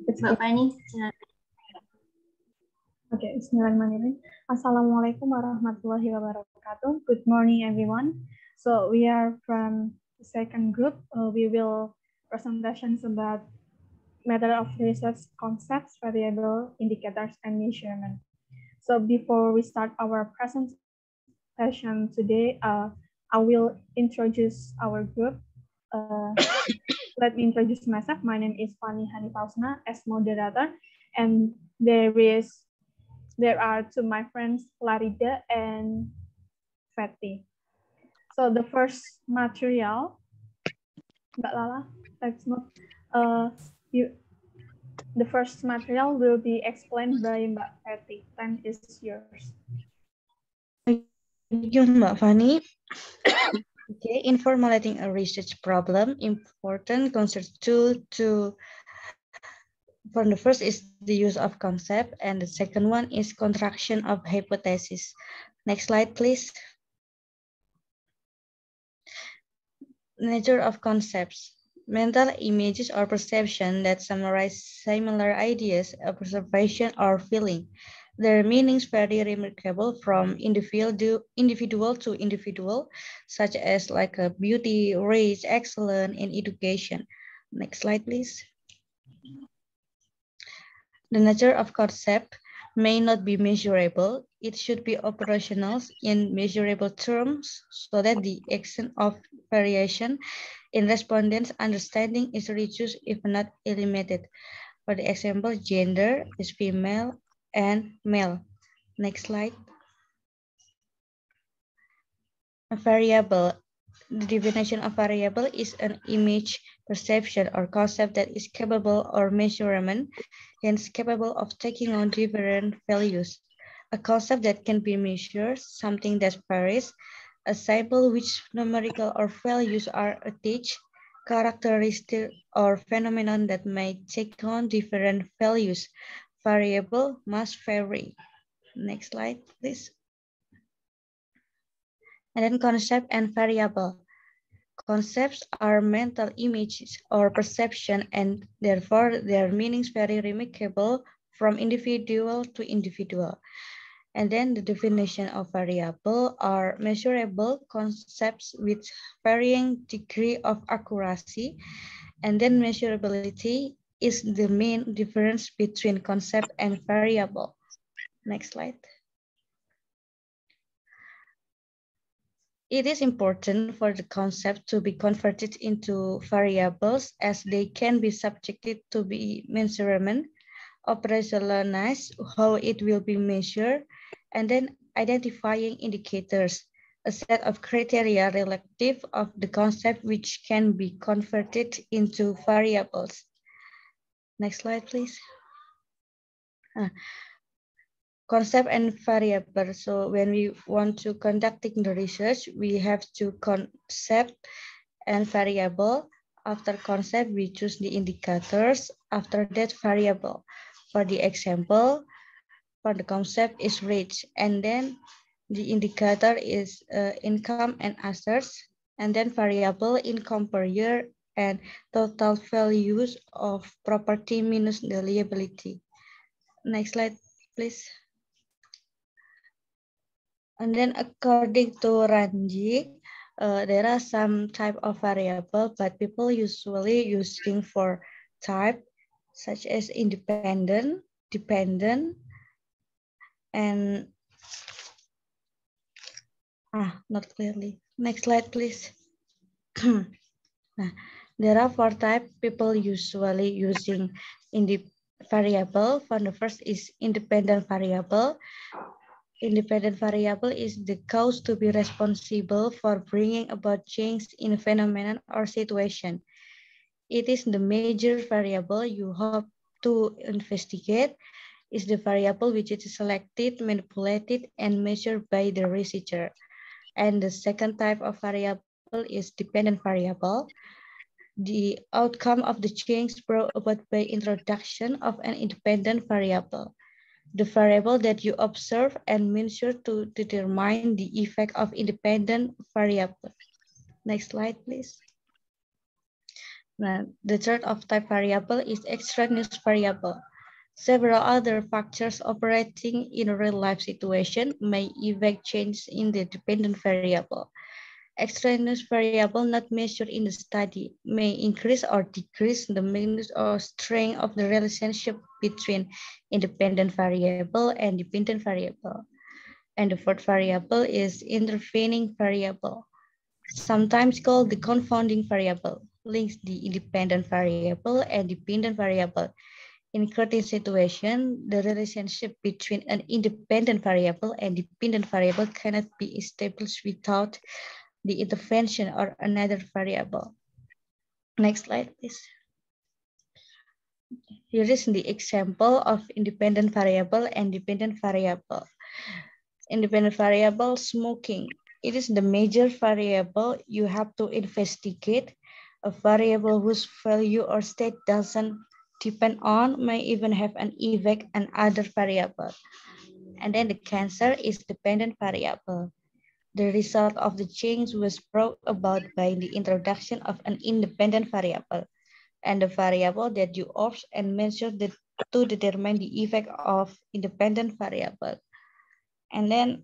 Mbak Fani, Okay, Bismillahirrahmanirrahim. Assalamualaikum warahmatullahi wabarakatuh. Good morning, everyone. So we are from the second group. We will presentations about method of research concepts, variable, indicators, and measurement. So before we start our presentation today, I will introduce our group. Let me introduce myself. My name is Fani Hanifausna as moderator, and there are two my friends, Larida and Fatty. So the first material, Mbak Lala, let's move. The first material will be explained by Mbak Fatty. Time is yours. Thank you, Mbak Fani. Okay, in formulating a research problem, important concepts from the first is the use of concept, and the second one is construction of hypothesis. Next slide, please. Nature of concepts. Mental images or perception that summarize similar ideas, observation, or feeling. Their meanings vary remarkable from individual to individual, such as like beauty, race, excellence, and education. Next slide, please. The nature of concept may not be measurable. It should be operational in measurable terms so that the extent of variation in respondents' understanding is reduced if not eliminated. For the example, gender is female and male. Next slide. A variable. The definition of variable is an image, perception, or concept that is capable of measurement, hence capable of taking on different values. A concept that can be measured, something that varies, a sample which numerical or values are attached, characteristic or phenomenon that may take on different values. Variable must vary. Next slide, please. And then concept and variable. Concepts are mental images or perception, and therefore their meanings vary remarkable from individual to individual. And then the definition of variable are measurable concepts with varying degree of accuracy. And then measurability is the main difference between concept and variable. Next slide. It is important for the concept to be converted into variables as they can be subjected to be measurement, operationalize how it will be measured, and then identifying indicators, a set of criteria relative of the concept which can be converted into variables. Next slide, please. Concept and variable. So when we want to conducting the research, we have to concept and variable. After concept, we choose the indicators. After that, variable. For the example, for the concept is rich, and then the indicator is income and assets, and then variable income per year and total values of property minus the liability. Next slide, please. And then according to Ranji, there are some type of variable, but people usually using for type such as independent, dependent, and not clearly. Next slide, please. There are 4 types people usually using in the variable. For the first is independent variable. Independent variable is the cause to be responsible for bringing about change in a phenomenon or situation. It is the major variable you hope to investigate. Is the variable which is selected, manipulated, and measured by the researcher. And the second type of variable is dependent variable. The outcome of the change brought about by introduction of an independent variable. The variable that you observe and measure to determine the effect of independent variable. Next slide, please. Now, the third of type variable is extraneous variable. Several other factors operating in a real-life situation may affect change in the dependent variable. Extraneous variable not measured in the study may increase or decrease the magnitude or strength of the relationship between independent variable and dependent variable. And the fourth variable is intervening variable, sometimes called the confounding variable, links the independent variable and dependent variable. In certain situations, the relationship between an independent variable and dependent variable cannot be established without the intervention or another variable. Next slide, please. Here is the example of independent variable and dependent variable. Independent variable, smoking. It is the major variable you have to investigate. A variable whose value or state doesn't depend on may even have an effect on other variable. And then the cancer is dependent variable. The result of the change was brought about by the introduction of an independent variable and the variable that you observe and measure to determine the effect of independent variable. And then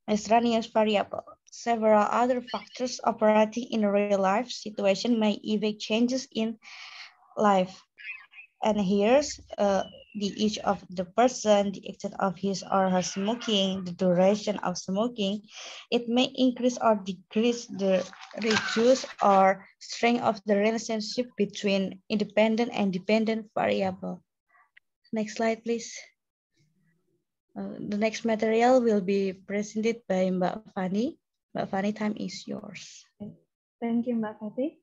extraneous variable. Several other factors operating in a real life situation may affect changes in life. And here's the age of the person, the extent of his or her smoking, the duration of smoking. It may increase or decrease the reduce or strength of the relationship between independent and dependent variable. Next slide, please. The next material will be presented by Mbak Fani. Mbak Fani, time is yours. Thank you, Mbak Fatih.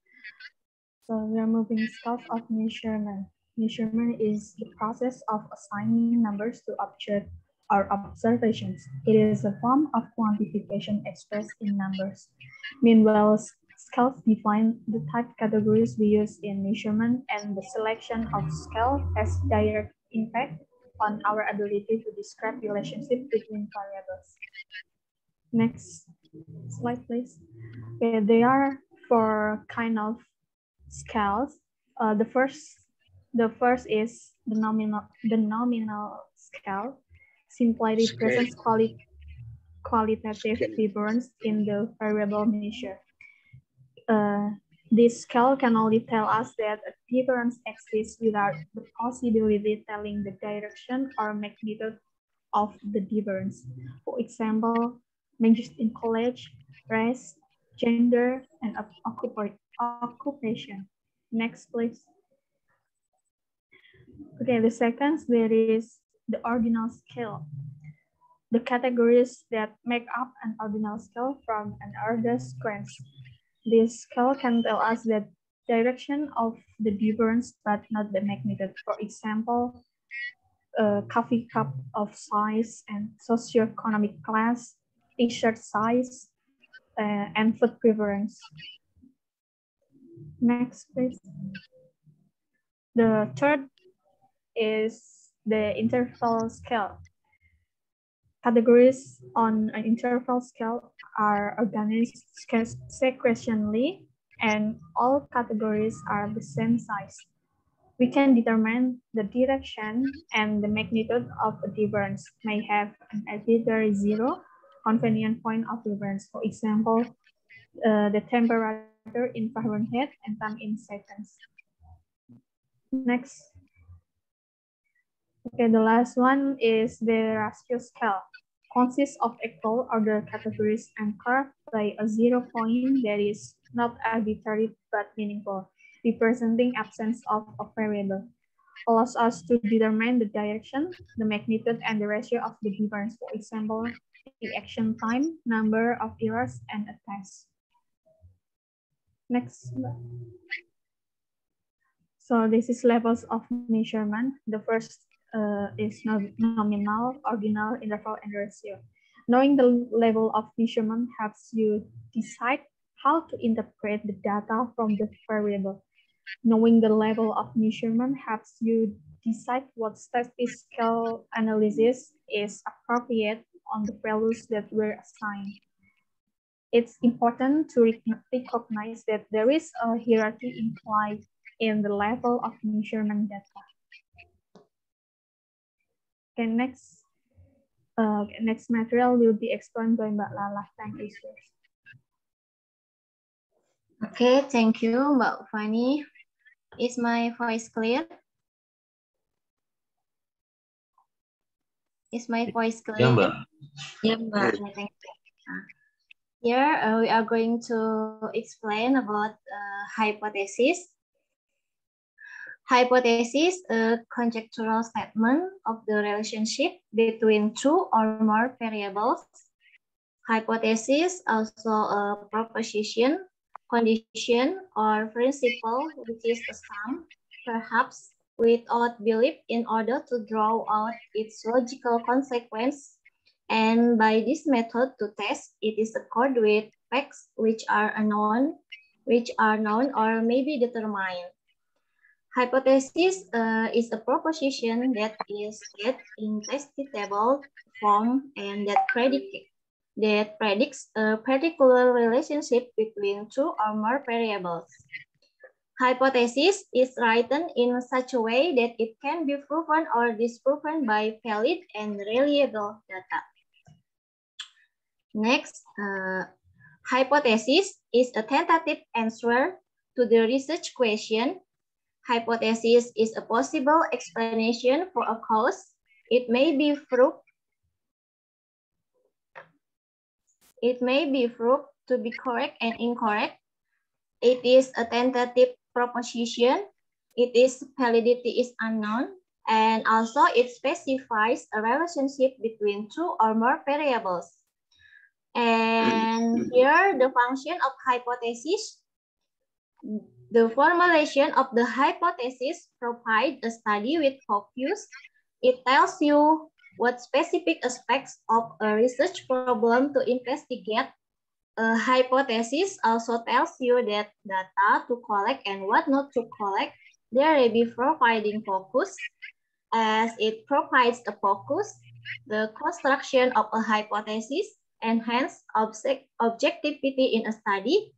So we are moving scales of measurement. Measurement is the process of assigning numbers to objects or observations. It is a form of quantification expressed in numbers. Meanwhile, scales define the type categories we use in measurement, and the selection of scale has direct impact on our ability to describe relationship between variables. Next slide, please. Okay, there are four kind of scales. The first is the nominal scale. Simply represents qualitative difference in the variable measure. This scale can only tell us that a difference exists without the possibility telling the direction or magnitude of the difference. For example, majors in college, race, gender, and occupation. Next, please. Okay, the second, there is the ordinal scale. The categories that make up an ordinal scale from an order sequence. This scale can tell us the direction of the difference, but not the magnitude. For example, coffee cup of size and socioeconomic class, t-shirt size, and food preference. Next, please. The third is the interval scale. Categories on an interval scale are organized sequentially, and all categories are the same size. We can determine the direction and the magnitude of a difference may have an arbitrary zero convenient point of difference. For example, the temperature in Fahrenheit and time in seconds. Next. Okay, the last one is the ratio scale. Consists of equal order categories anchored by a 0 point that is not arbitrary but meaningful, representing absence of a variable. Allows us to determine the direction, the magnitude, and the ratio of the difference. For example, reaction time, number of errors, and a test. Next. So this is levels of measurement. The first is nominal, ordinal, interval, and ratio. Knowing the level of measurement helps you decide how to interpret the data from the variable. Knowing the level of measurement helps you decide what statistical analysis is appropriate on the values that were assigned. it's important to recognize that there is a hierarchy implied in the level of measurement data. Okay, next material will be explained by Mbak Lala. Thank you. Okay, thank you, Mbak Fani. Is my voice clear? Is my voice clear? Yeah, Mbak. Yeah, Mbak. Okay, thank you. Here we are going to explain about hypothesis. Hypothesis, a conjectural statement of the relationship between two or more variables. Hypothesis, also a proposition, condition, or principle, which is a sum, perhaps without belief in order to draw out its logical consequence. And by this method to test, it is accord with facts which are known or may be determined. Hypothesis is a proposition that is set in testable form and that predicts a particular relationship between two or more variables. Hypothesis is written in such a way that it can be proven or disproven by valid and reliable data. Next, hypothesis is a tentative answer to the research question. Hypothesis is a possible explanation for a cause. It may be proved to be correct and incorrect. It is a tentative proposition. Its validity is unknown. And also it specifies a relationship between two or more variables. And here the function of hypothesis. The formulation of the hypothesis provides a study with focus. It tells you what specific aspects of a research problem to investigate. A hypothesis also tells you that data to collect and what not to collect. There may be providing focus. As it provides a focus, the construction of a hypothesis enhances objectivity in a study.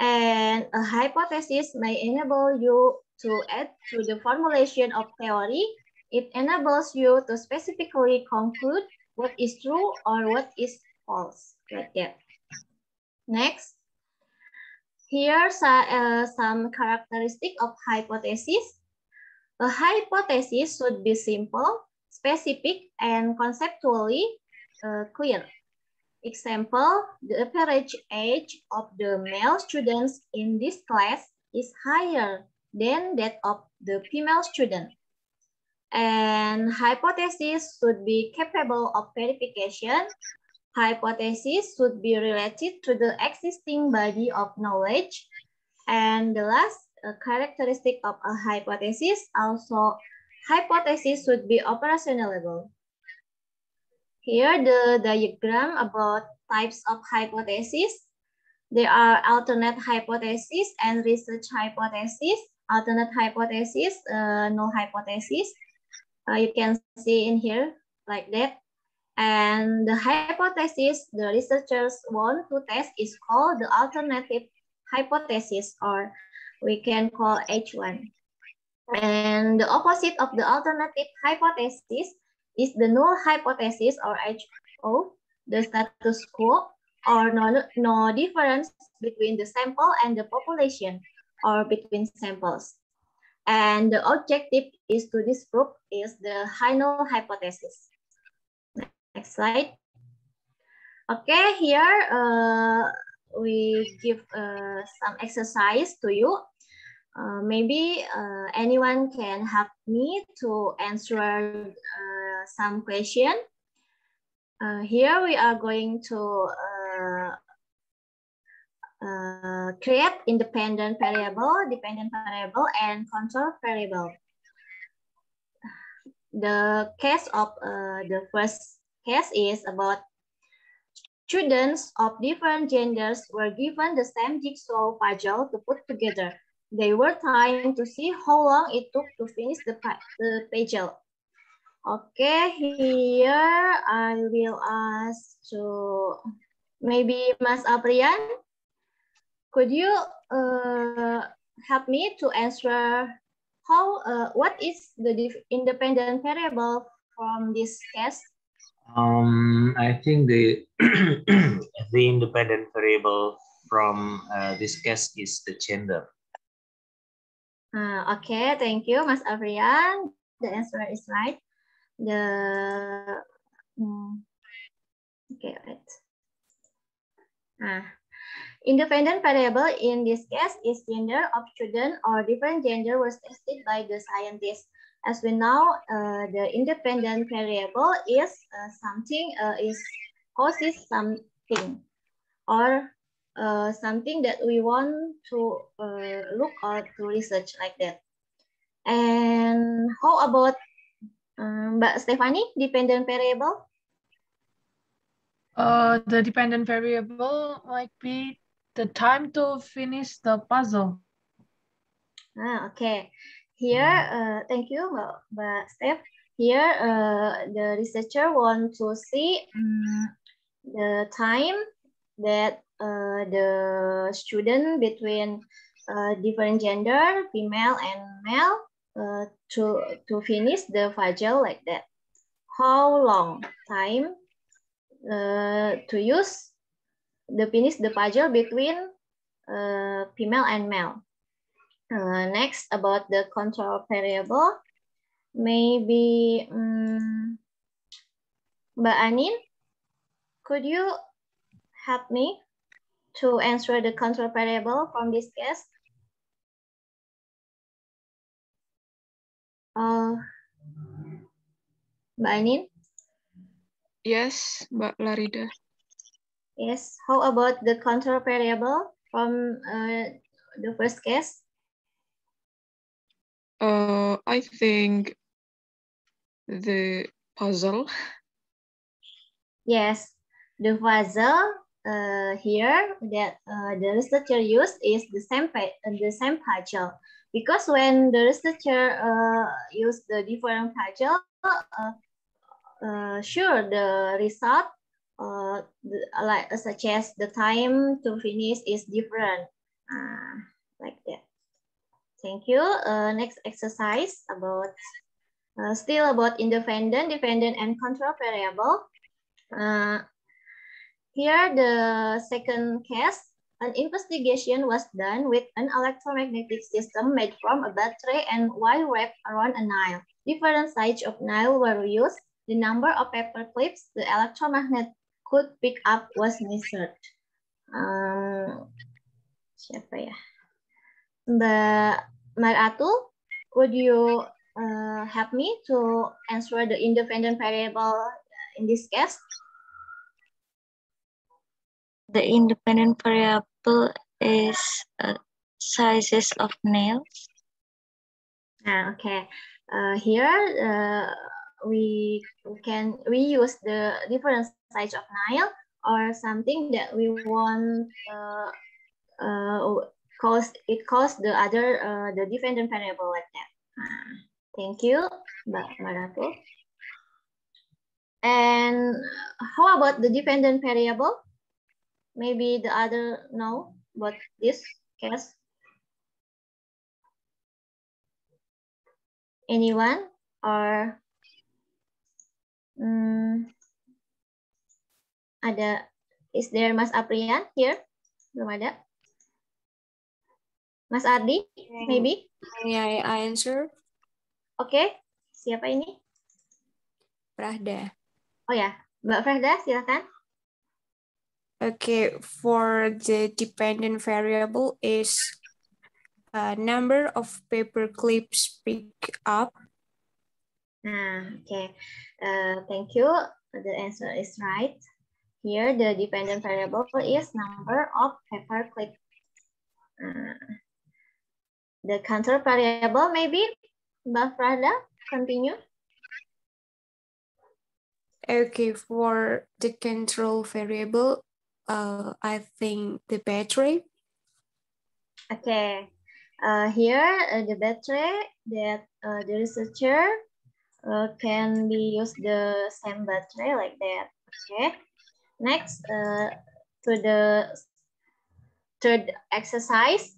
And a hypothesis may enable you to add to the formulation of theory. It enables you to specifically conclude what is true or what is false, like that. Next, here are some characteristics of hypothesis. A hypothesis should be simple, specific, and conceptually clear. Example, the average age of the male students in this class is higher than that of the female student. And hypothesis should be capable of verification. Hypothesis should be related to the existing body of knowledge. And the last characteristic of a hypothesis, also hypothesis should be operationalizable. Here the diagram about types of hypothesis. There are alternate hypothesis and research hypothesis. Alternate hypothesis, null hypothesis. You can see in here like that. And the hypothesis the researchers want to test is called the alternative hypothesis, or we can call H1. And the opposite of the alternative hypothesis is the null hypothesis, or HO, the status quo, or no difference between the sample and the population, or between samples. And the objective is to disprove is the high null hypothesis. Next slide. Okay, here we give some exercise to you. Maybe anyone can help me to answer some question. Here we are going to create independent variable, dependent variable, and control variable. The case of the first case is about students of different genders were given the same jigsaw puzzle to put together. They were trying to see how long it took to finish the puzzle. Okay, here I will ask to Maybe Mas Aprian, could you help me to answer what is the independent variable from this case? I think the the independent variable from this case is the gender. Okay, thank you, Mas Afrian. The answer is right. Okay, right. Independent variable in this case is gender of student or different gender was tested by the scientists. As we know, the independent variable is something causes something or something that we want to look or to research like that. And how about Mbak Stephanie, dependent variable? The dependent variable might be the time to finish the puzzle. Okay. Here, thank you, Mbak Steph. Here, the researcher want to see the time that the student between different gender, female and male, to finish the puzzle like that. How long time to use finish the puzzle between female and male? Next, about the control variable, maybe Mbak Anin, could you help me to answer the control variable from this case? Mbak Anin? Yes, Mbak Larida. Yes. How about the control variable from the first case? I think the puzzle. Yes, the puzzle here that the researcher used is the same puzzle, because when the researcher used the different puzzle, sure the result such as the time to finish is different, like that. Thank you. Next exercise about still about independent, dependent, and control variable. Here the second case, an investigation was done with an electromagnetic system made from a battery and wire wrapped around a nail. Different sizes of nail were used. The number of paper clips the electromagnet could pick up was measured. Siapa ya? Mbak Maratul, could you help me to answer the independent variable in this case? The independent variable is sizes of nails. Okay. Here we use the different size of nail or something that we want cause the other the dependent variable like that. Thank you, Mbak Maratu. And how about the dependent variable? Maybe the other know about this case. Anyone or is there Mas Aprian here? Belum ada. Mas Ardi, maybe? May I answer? Oke, siapa ini? Prahda. Oh ya, Mbak Prahda, silakan. Okay, for the dependent variable is number of paper clips picked up. Okay. Thank you. The answer is right. Here, the dependent variable is number of paper clips. The control variable, maybe, Mbak Prada, continue. Okay, for the control variable, I think the battery. Okay, here the battery that the researcher can be used the same battery like that. Okay, next to the third exercise.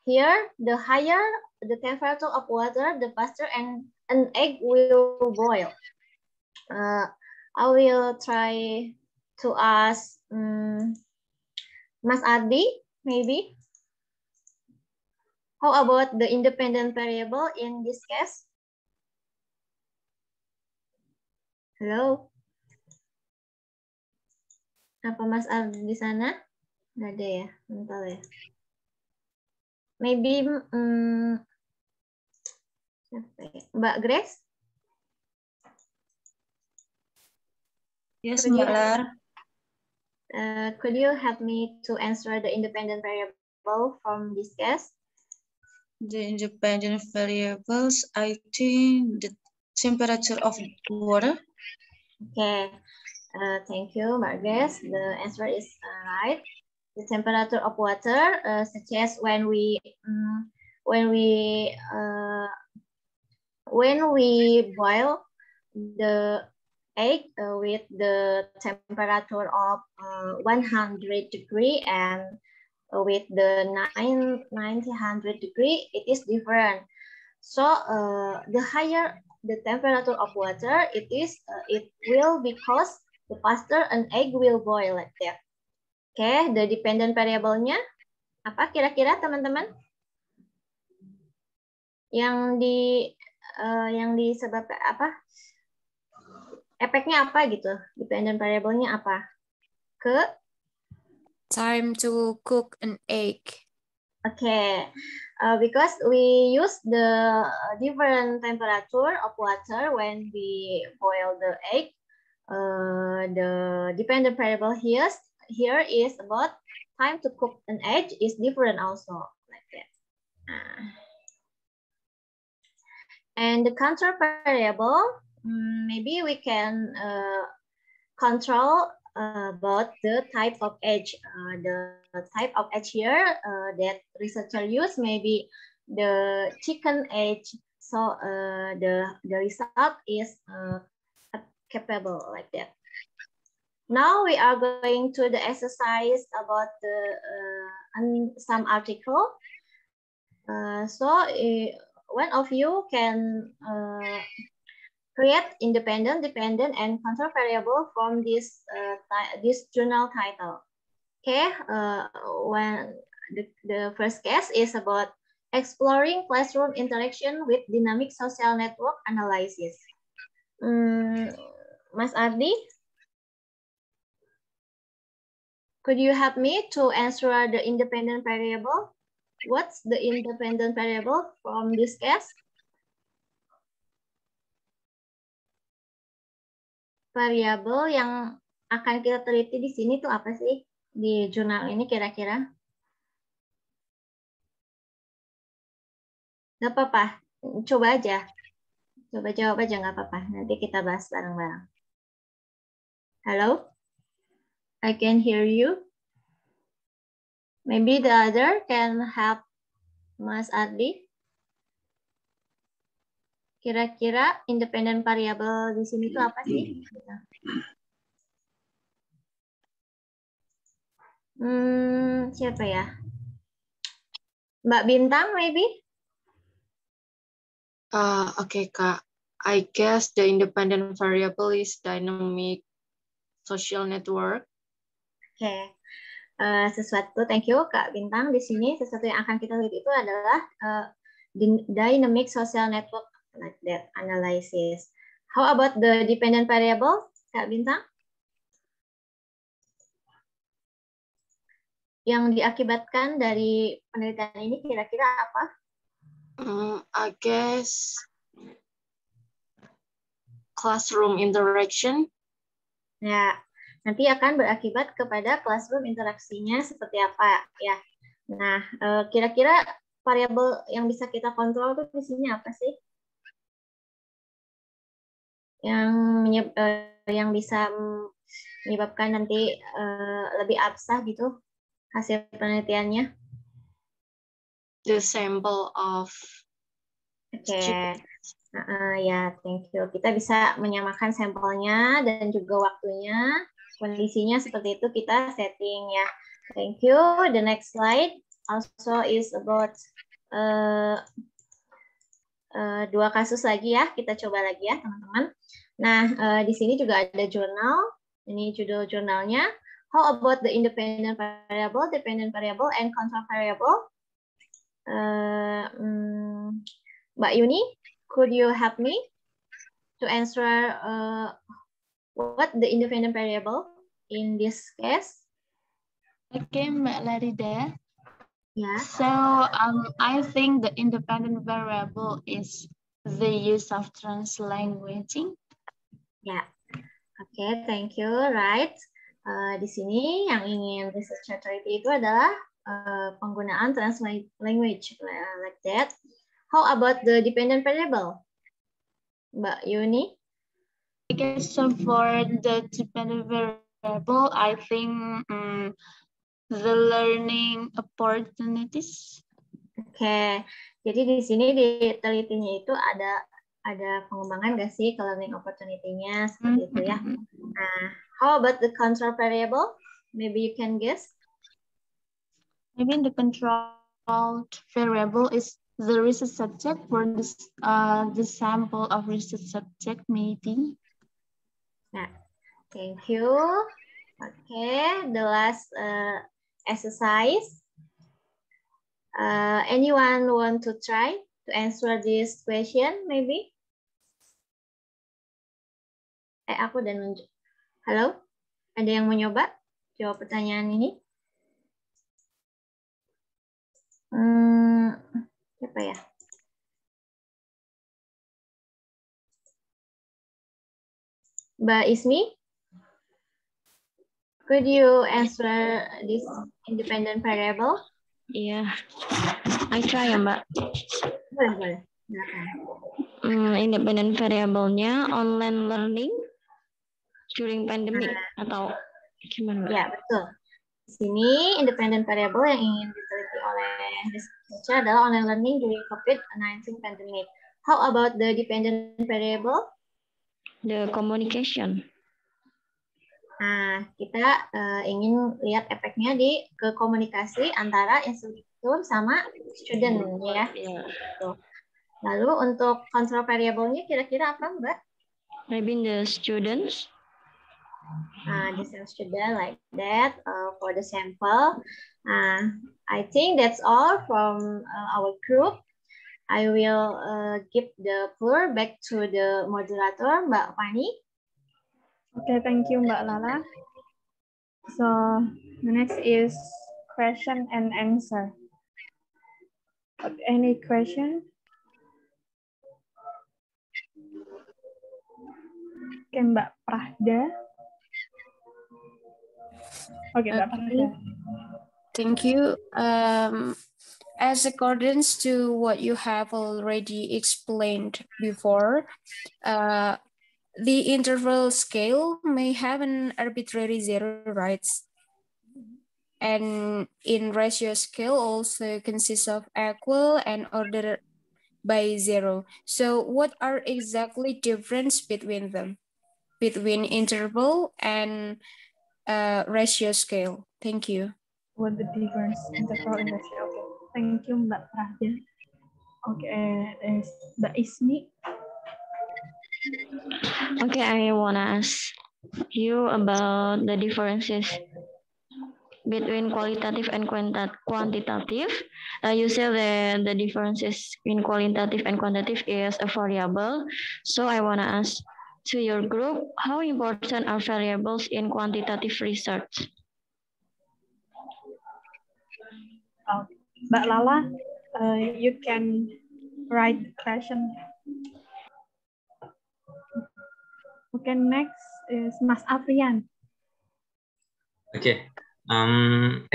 Here, the higher the temperature of water, the faster an egg will boil. I will try to ask Mas Ardi, maybe. How about the independent variable in this case? Hello? Apa Mas Ardi di sana? Nggak ada ya? Bentar ya. Maybe Mbak Grace? Yes, Mbak Lar. Could you help me to answer the independent variable from this case? The independent variables, I think the temperature of water. Okay, thank you, Mbak Grace. The answer is right. The temperature of water, such as when we boil the egg with the temperature of 100 degree and with the 900 degree, it is different. So the higher the temperature of water, it will because the faster an egg will boil like that. Okay, the dependent variable-nya apa kira-kira teman-teman? Yang disebabkan apa? Efeknya apa gitu? Dependent variable-nya apa? Time to cook an egg. Okay, because we use the different temperature of water when we boil the egg, the dependent variable here is about time to cook an egg is different also like that. And the control variable, maybe we can control about the type of egg. The type of egg here that researcher use maybe the chicken egg. So the result is capable like that. Now we are going to the exercise about the some article. So one of you can create independent, dependent, and control variable from this journal title. Okay, when the first case is about exploring classroom interaction with dynamic social network analysis. Mas Ardi, could you help me to answer the independent variable? What's the independent variable from this case? Variabel yang akan kita teliti di sini tuh apa sih di jurnal ini kira-kira? Gak apa-apa, coba aja. Coba jawab aja nggak apa-apa. Nanti kita bahas bareng-bareng. Hello? I can hear you. Maybe the other can help Mas Ardi. Kira-kira independent variable di sini tuh apa sih? Siapa ya? Mbak Bintang, maybe? Okay, Kak. I guess the independent variable is dynamic social network. Okay. Thank you Kak Bintang. Di sini sesuatu yang akan kita lihat itu adalah dynamic social network like that analysis. How about the dependent variable, Kak Bintang? Yang diakibatkan dari penelitian ini kira-kira apa? I guess classroom interaction. Ya, nanti akan berakibat kepada classroom interaksinya seperti apa ya. Nah, kira-kira variabel yang bisa kita kontrol tuh di sini apa sih? Yang bisa menyebabkan nanti lebih absah gitu hasil penelitiannya. The sample of ya, thank you. Kita bisa menyamakan sampelnya dan juga waktunya kondisinya seperti itu kita setting ya. Thank you. The next slide also is about dua kasus lagi ya. Kita coba lagi ya teman-teman. Nah, di sini juga ada jurnal. Ini judul jurnalnya. How about the independent variable, dependent variable, and control variable? Mbak Yuni, could you help me to answer what the independent variable in this case? Okay, Mbak Larida. Yeah. So I think the independent variable is the use of translanguaging. Ya, oke, thank you. Right. Di sini yang ingin researcher teliti itu adalah penggunaan translanguage like that. How about the dependent variable, Mbak Yuni? Okay, so for the dependent variable, I think the learning opportunities. Oke, jadi di sini di telitinya itu ada pengembangan nggak sih ke learning opportunity-nya seperti itu ya. Nah, how about the control variable? Maybe you can guess. Maybe the controlled variable is the research subject for this the sample of research subject maybe. Nah, thank you. Okay, the last exercise. Anyone want to try to answer this question maybe? Aku dan halo, ada yang mau nyoba jawab pertanyaan ini? Siapa ya? Mbak Ismi, could you answer this independent variable? Iya, I try ya Mbak. Boleh. Independent variable-nya online learning during pandemic atau gimana? Ya, betul. Di sini independent variable yang ingin diteliti oleh researcher adalah online learning during COVID-19 pandemic. How about the dependent variable? The communication. Nah, kita ingin lihat efeknya ke komunikasi antara instruktur sama student ya. Tuh. Lalu untuk control variable-nya kira-kira apa, Mbak? Maybe the students. The same student like that for the sample. I think that's all from our group. I will give the floor back to the moderator, Mbak Fani. Okay, thank you, Mbak Lala. So the next is question and answer. Any question? Okay, Mbak Prahda. Okay, Mbak Prahda. Thank you. As accordance to what you have already explained before, the interval scale may have an arbitrary zero, right? And in ratio scale also consists of equal and ordered by zero. So what are exactly difference between them? Between interval and ratio scale? Thank you. What the difference interval and ratio? Okay. Thank you, Mbak Prahda. Okay, Mbak Ismi. Okay, I wanna ask you about the differences between qualitative and quantitative. You said that the differences in qualitative and quantitative is a variable. So I wanna ask to your group, how important are variables in quantitative research? Mbak Lala, you can write the question. Okay, next is Mas Afrian. Okay.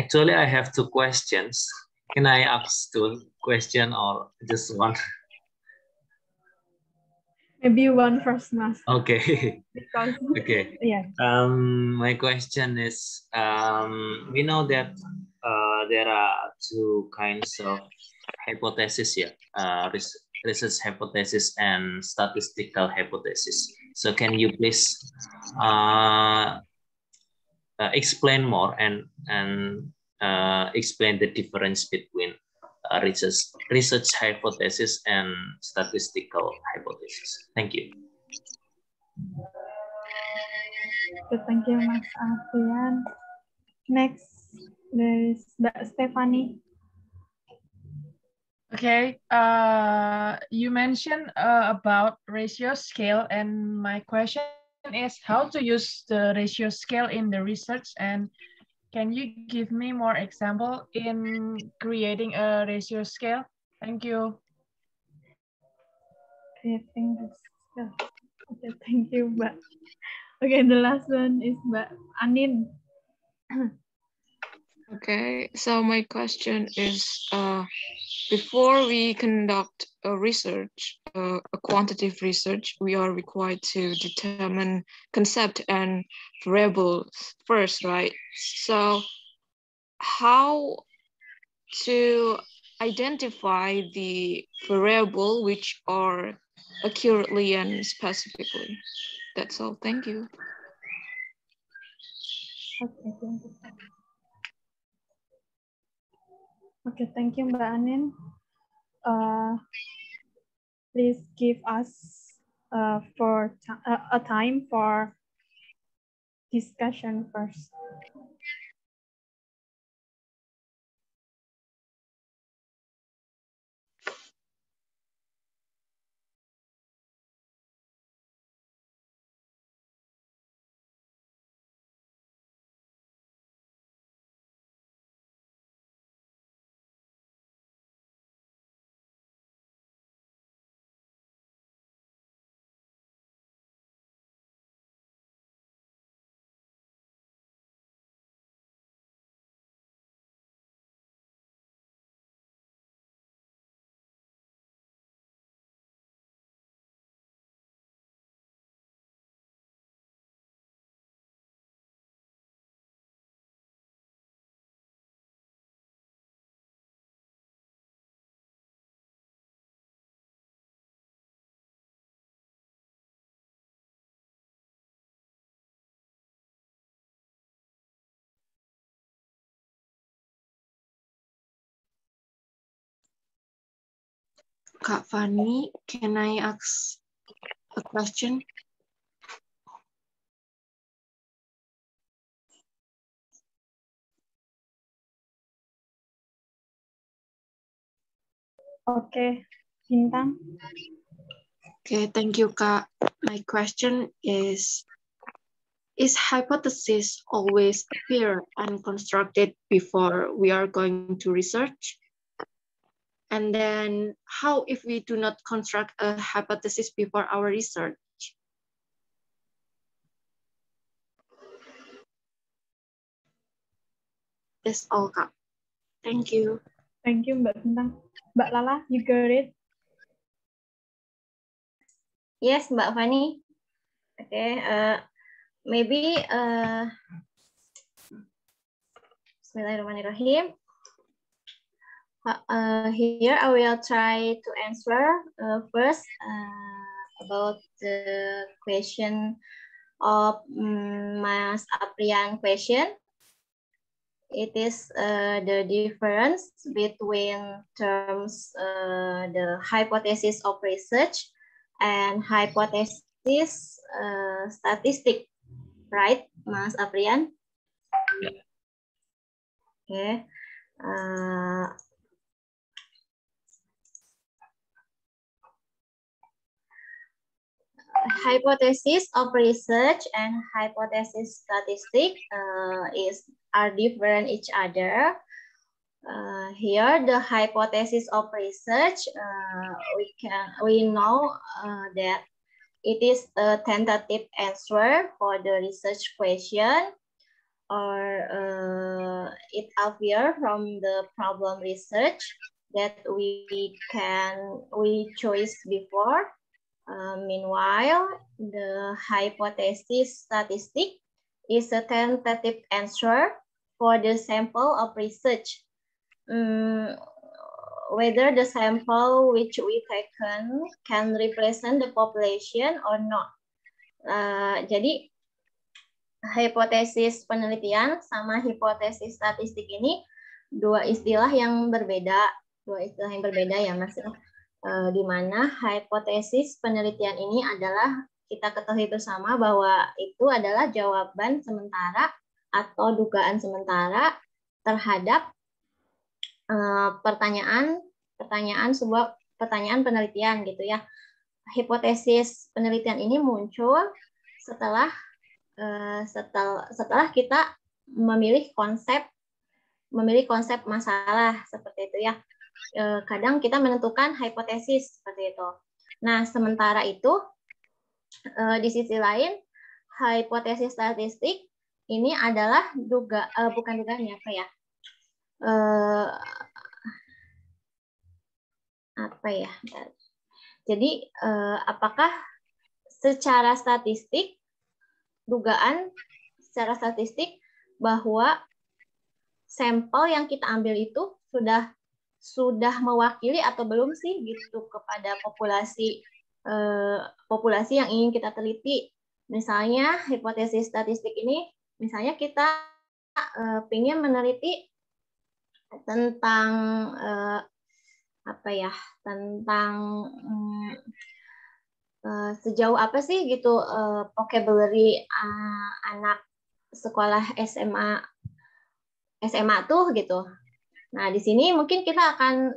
Actually, I have two questions. Can I ask two questions or just one? Maybe one first, Mas. Okay. Because, okay. Yeah. My question is, we know that there are two kinds of hypothesis here, research hypothesis and statistical hypothesis. So can you please explain more and explain the difference between research hypothesis and statistical hypothesis. Thank you. Thank you, Mas Afrian. Next, there is Mbak Stephanie. Okay, you mentioned about ratio scale, and my question is how to use the ratio scale in the research, and can you give me more example in creating a ratio scale? Thank you. Creating ratio. Okay, thank you, Mbak. Okay, the last one is Mbak Anin. Okay, so my question is, before we conduct a research, a quantitative research, we are required to determine concept and variables first, right? So how to identify the variable which are accurately and specifically? That's all, thank you. Okay, thank you. Okay, thank you, Mbak Anin. Please give us a time for discussion first. Kak Fani, can I ask a question? Okay, Bintang. Okay, thank you, Kak. My question is hypothesis always appear and constructed before we are going to research? And then how if we do not construct a hypothesis before our research? That's all, Kak. Thank you. Thank you, Mbak Bintang. Mbak Lala, you got it? Yes, Mbak Fani. Okay, maybe Bismillahirrahmanirrahim. Here I will try to answer first about the question of Mas Aprian question. It is the difference between terms the hypothesis of research and hypothesis statistic, right, Mas Aprian? Okay. Hypothesis of research and hypothesis statistic are different each other. Here, the hypothesis of research, we know that it is a tentative answer for the research question, or it appears from the problem research that we choose before. Meanwhile, the hypothesis statistic is a tentative answer for the sample of research. Whether the sample which we taken can represent the population or not. Jadi hipotesis penelitian sama hipotesis statistik ini dua istilah yang berbeda ya Mas. Di mana hipotesis penelitian ini adalah kita ketahui bersama bahwa itu adalah jawaban sementara atau dugaan sementara terhadap pertanyaan penelitian gitu ya. Hipotesis penelitian ini muncul setelah kita memilih konsep masalah seperti itu ya. Kadang kita menentukan hipotesis seperti itu. Nah, sementara itu di sisi lain hipotesis statistik ini adalah bukan dugaannya apa ya? Jadi apakah secara statistik bahwa sampel yang kita ambil itu sudah mewakili atau belum sih gitu kepada populasi yang ingin kita teliti. Misalnya hipotesis statistik ini, misalnya kita ingin meneliti tentang sejauh apa sih gitu vocabulary anak sekolah SMA tuh gitu. Nah, di sini mungkin kita akan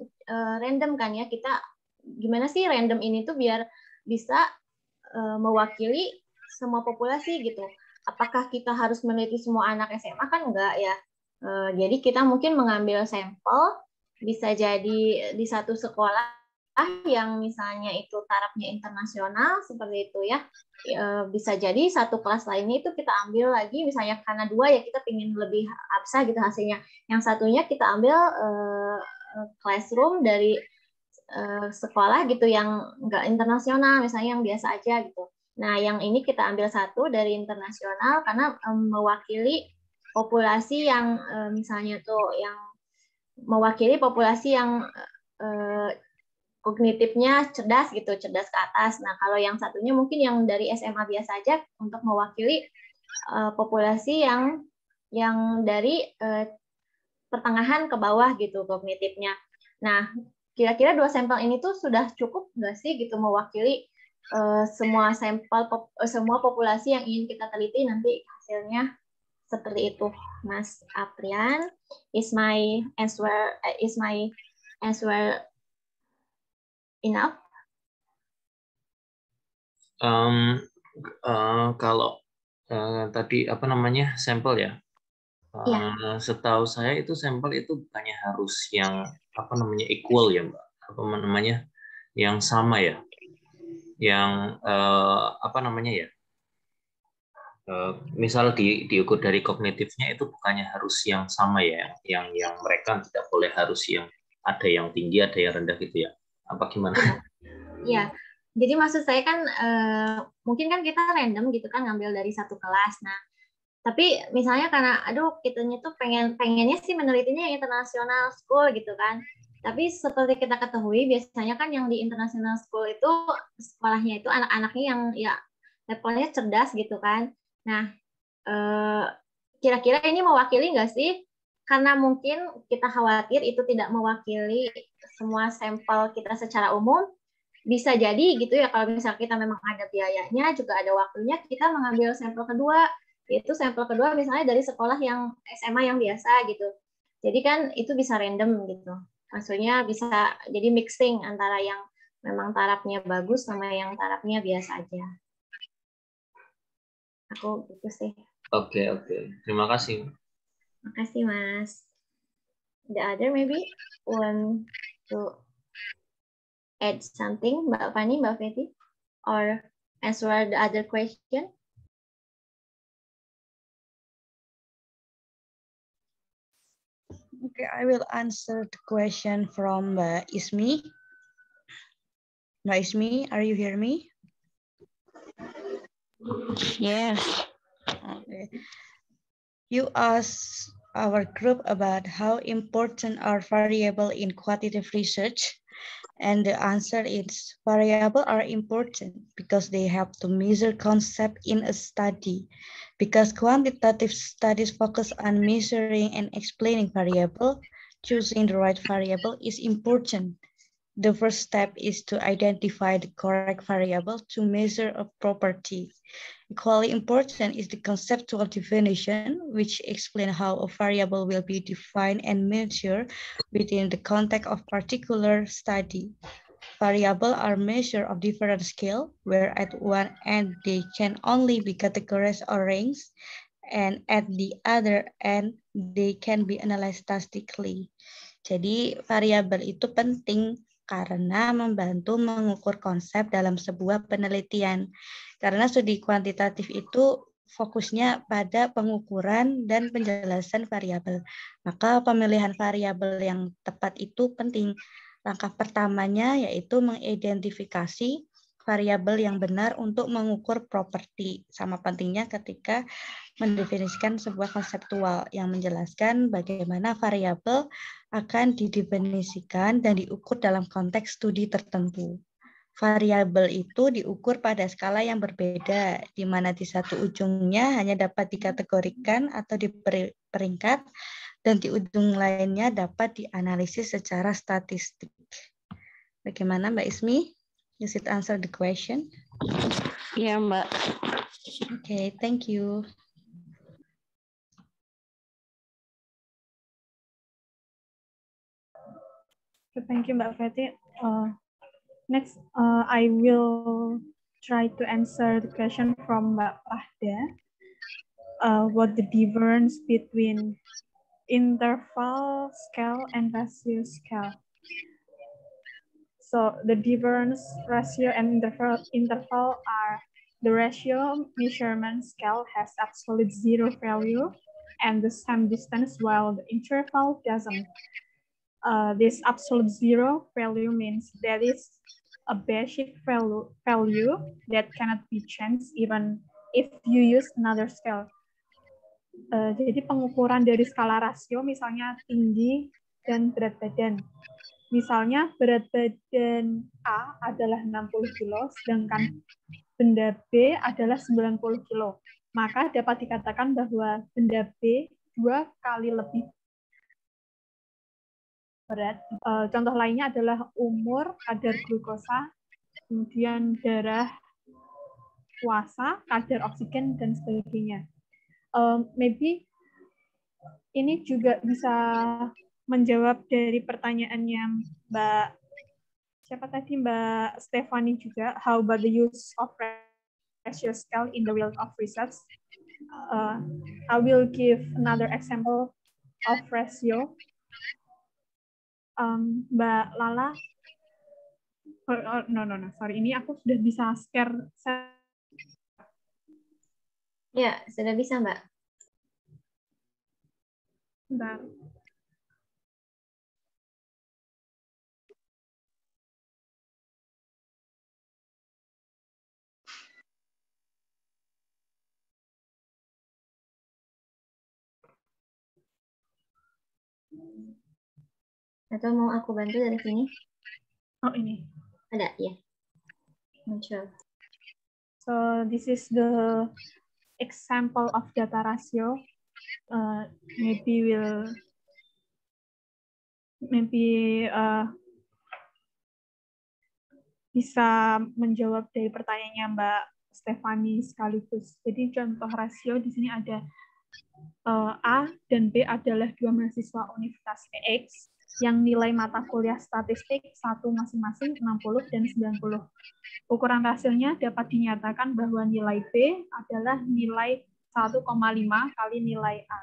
random kan ya, kita gimana sih random ini tuh biar bisa mewakili semua populasi gitu. Apakah kita harus meneliti semua anak SMA? Kan enggak ya. Jadi kita mungkin mengambil sampel, bisa jadi di satu sekolah yang misalnya itu tarafnya internasional seperti itu ya. Bisa jadi satu kelas lainnya itu kita ambil lagi, misalnya karena 2 ya kita ingin lebih absa gitu hasilnya. Yang satunya kita ambil classroom dari sekolah gitu yang enggak internasional, misalnya yang biasa aja gitu. Nah, yang ini kita ambil satu dari internasional karena mewakili populasi yang misalnya tuh yang mewakili populasi yang kognitifnya cerdas gitu, cerdas ke atas. Nah, kalau yang satunya mungkin yang dari SMA biasa aja untuk mewakili populasi yang dari pertengahan ke bawah gitu kognitifnya. Nah, kira-kira 2 sampel ini tuh sudah cukup nggak sih gitu mewakili semua populasi yang ingin kita teliti nanti hasilnya seperti itu, Mas Aprian. Is my answer enough? Kalau tadi apa namanya sampel ya? Setahu saya itu sampel itu bukannya harus yang apa namanya equal ya Mbak? Apa namanya yang sama ya? Yang apa namanya ya? Misal diukur dari kognitifnya itu bukannya harus yang sama ya? Yang mereka tidak boleh harus yang ada yang tinggi ada yang rendah gitu ya? Apa gimana? Iya. Jadi maksud saya kan mungkin kan kita random gitu kan ngambil dari satu kelas. Nah, tapi misalnya karena kitanya tuh pengennya sih menelitinya yang international school gitu kan. Tapi seperti kita ketahui biasanya kan yang di international school itu sekolahnya itu anak-anaknya yang ya levelnya cerdas gitu kan. Nah, kira-kira ini mewakili nggak sih? Karena mungkin kita khawatir itu tidak mewakili semua sampel kita secara umum. Bisa jadi gitu ya kalau misalnya kita memang ada biayanya, juga ada waktunya, kita mengambil sampel kedua, yaitu sampel kedua misalnya dari sekolah yang SMA yang biasa gitu. Jadi kan itu bisa random gitu. Maksudnya bisa jadi mixing antara yang memang tarafnya bagus sama yang tarafnya biasa aja. Aku gitu sih. Oke. Terima kasih. Terima kasih, Mas. The other maybe want to add something, Mbak Fani, Mbak Feti, or answer the other question? Okay, I will answer the question from Mbak Ismi. Mbak Ismi, are you hear me? Yes. Okay. You asked our group about how important are variable in quantitative research. And the answer is variables are important because they help to measure concept in a study. Because quantitative studies focus on measuring and explaining variable, choosing the right variable is important. The first step is to identify the correct variable to measure a property. Equally important is the conceptual definition, which explains how a variable will be defined and measured within the context of particular study. Variables are measures of different scale, where at one end they can only be categorized or ranged, and at the other end they can be analyzed statistically. Jadi variabel itu penting karena membantu mengukur konsep dalam sebuah penelitian. Karena studi kuantitatif itu fokusnya pada pengukuran dan penjelasan variabel. Maka pemilihan variabel yang tepat itu penting. Langkah pertamanya yaitu mengidentifikasi variabel yang benar untuk mengukur properti. Sama pentingnya ketika mendefinisikan sebuah konseptual yang menjelaskan bagaimana variabel akan didefinisikan dan diukur dalam konteks studi tertentu. Variabel itu diukur pada skala yang berbeda, di mana di satu ujungnya hanya dapat dikategorikan atau diperingkat, dan di ujung lainnya dapat dianalisis secara statistik. Bagaimana Mbak Ismi? Does it answer the question? Iya, Mbak. Okay, thank you. Thank you, Mbak Feti. Next, I will try to answer the question from Mbak Rahda. What the difference between interval scale and ratio scale? So the difference ratio and interval are the ratio measurement scale has absolute zero value and the same distance, while the interval doesn't. This absolute zero value means that is a basic value that cannot be changed even if you use another scale. Jadi pengukuran dari skala rasio misalnya tinggi dan berat badan. Misalnya berat badan A adalah 60 kilo, sedangkan benda B adalah 90 kilo. Maka dapat dikatakan bahwa benda B 2 kali lebih berat. Contoh lainnya adalah umur, kadar glukosa, kemudian darah, puasa, kadar oksigen, dan sebagainya. Maybe ini juga bisa menjawab dari pertanyaannya Mbak Stephanie juga. How about the use of ratio scale in the field of research? I will give another example of ratio. Mbak Lala, sorry, ini aku sudah bisa share. Ya, sudah bisa, Mbak. Bentar. Atau mau aku bantu dari sini? Oh, ini. Ada, ya. Muncul. So, this is the example of data ratio. Bisa menjawab dari pertanyaannya Mbak Stephanie sekaligus. Jadi contoh rasio di sini ada A dan B adalah dua mahasiswa Universitas X yang nilai mata kuliah statistik satu masing-masing 60 dan 90. Ukuran rasionya dapat dinyatakan bahwa nilai B adalah nilai 1,5 kali nilai A.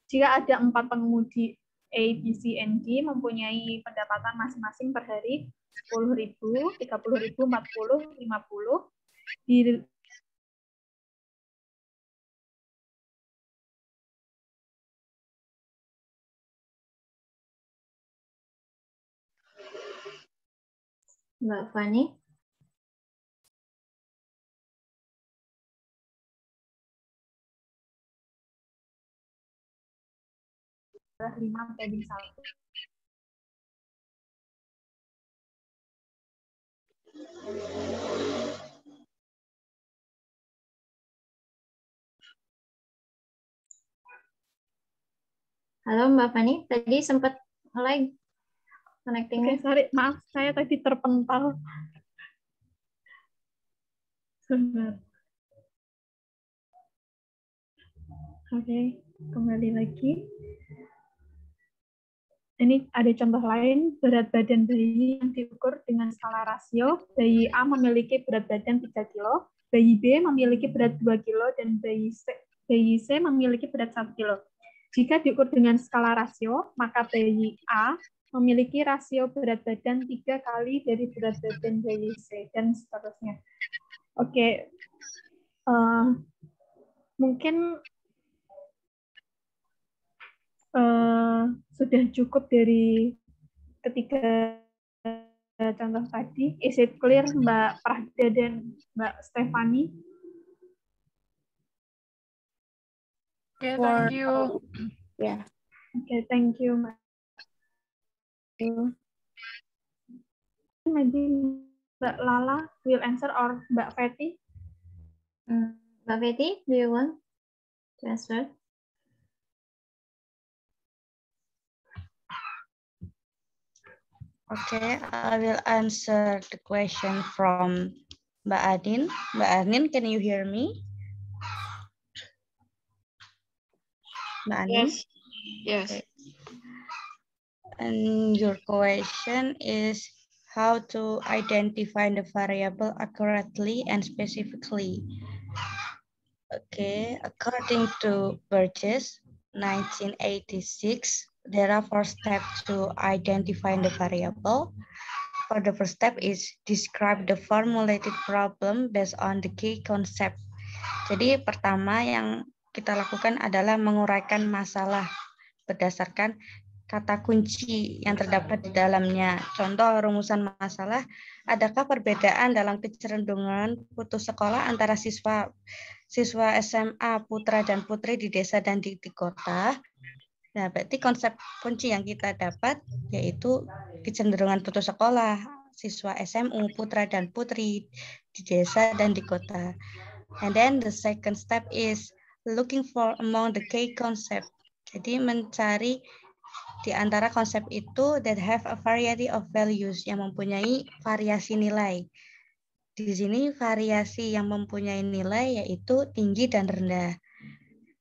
Jika ada 4 pengemudi A, B, C, and D mempunyai pendapatan masing-masing per hari 10.000, 30.000, 40, 50, di Mbak Fani. Halo Mbak Fani, tadi sempat lag connecting-nya. Oke, sorry, maaf saya tadi terpental. Sebentar. Oke, kembali lagi. Ini ada contoh lain, berat badan bayi yang diukur dengan skala rasio. Bayi A memiliki berat badan 3 kilo, bayi B memiliki berat 2 kilo, dan bayi C memiliki berat 1 kilo. Jika diukur dengan skala rasio, maka bayi A memiliki rasio berat badan 3 kali dari berat badan bayi C, dan seterusnya. Oke, mungkin sudah cukup dari ketiga contoh tadi. Is it clear, Mbak Prahda dan Mbak Stefani? Okay, thank you. Yeah. Okay, thank you, Mbak. Maybe Mbak Lala will answer, or Mbak Feti? Mbak Feti, do you want to answer? Okay, I will answer the question from Mbak Adin. Mbak Adin, can you hear me? Mbak Adin? Yes. Yes. Okay. And your question is how to identify the variable accurately and specifically. Okay, according to Burgess, 1986, there are 4 steps to identify the variable. For the first step is describe the formulated problem based on the key concept. Jadi pertama yang kita lakukan adalah menguraikan masalah berdasarkan kata kunci yang terdapat di dalamnya. Contoh rumusan masalah, adakah perbedaan dalam kecenderungan putus sekolah antara siswa SMA putra dan putri di desa dan di kota? Nah, berarti konsep kunci yang kita dapat yaitu kecenderungan putus sekolah siswa SMU putra dan putri di desa dan di kota. And then the second step is looking for among the key concept. Jadi mencari di antara konsep itu that have a variety of values, yang mempunyai variasi nilai. Di sini variasi yang mempunyai nilai yaitu tinggi dan rendah.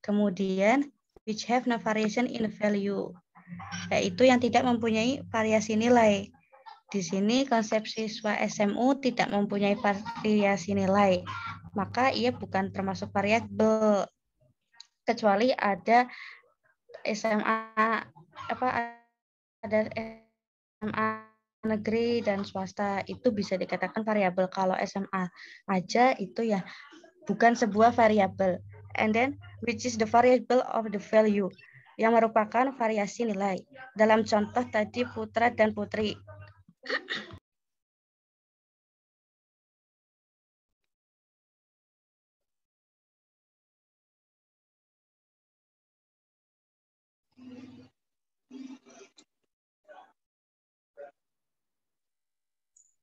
Kemudian which have no variation in value, yaitu yang tidak mempunyai variasi nilai. Di sini konsep siswa SMU tidak mempunyai variasi nilai, maka ia bukan termasuk variabel, kecuali ada ada SMA negeri dan swasta, itu bisa dikatakan variabel. Kalau SMA aja itu ya bukan sebuah variabel. And then which is the variable of the value, yang merupakan variasi nilai. Dalam contoh tadi putra dan putri.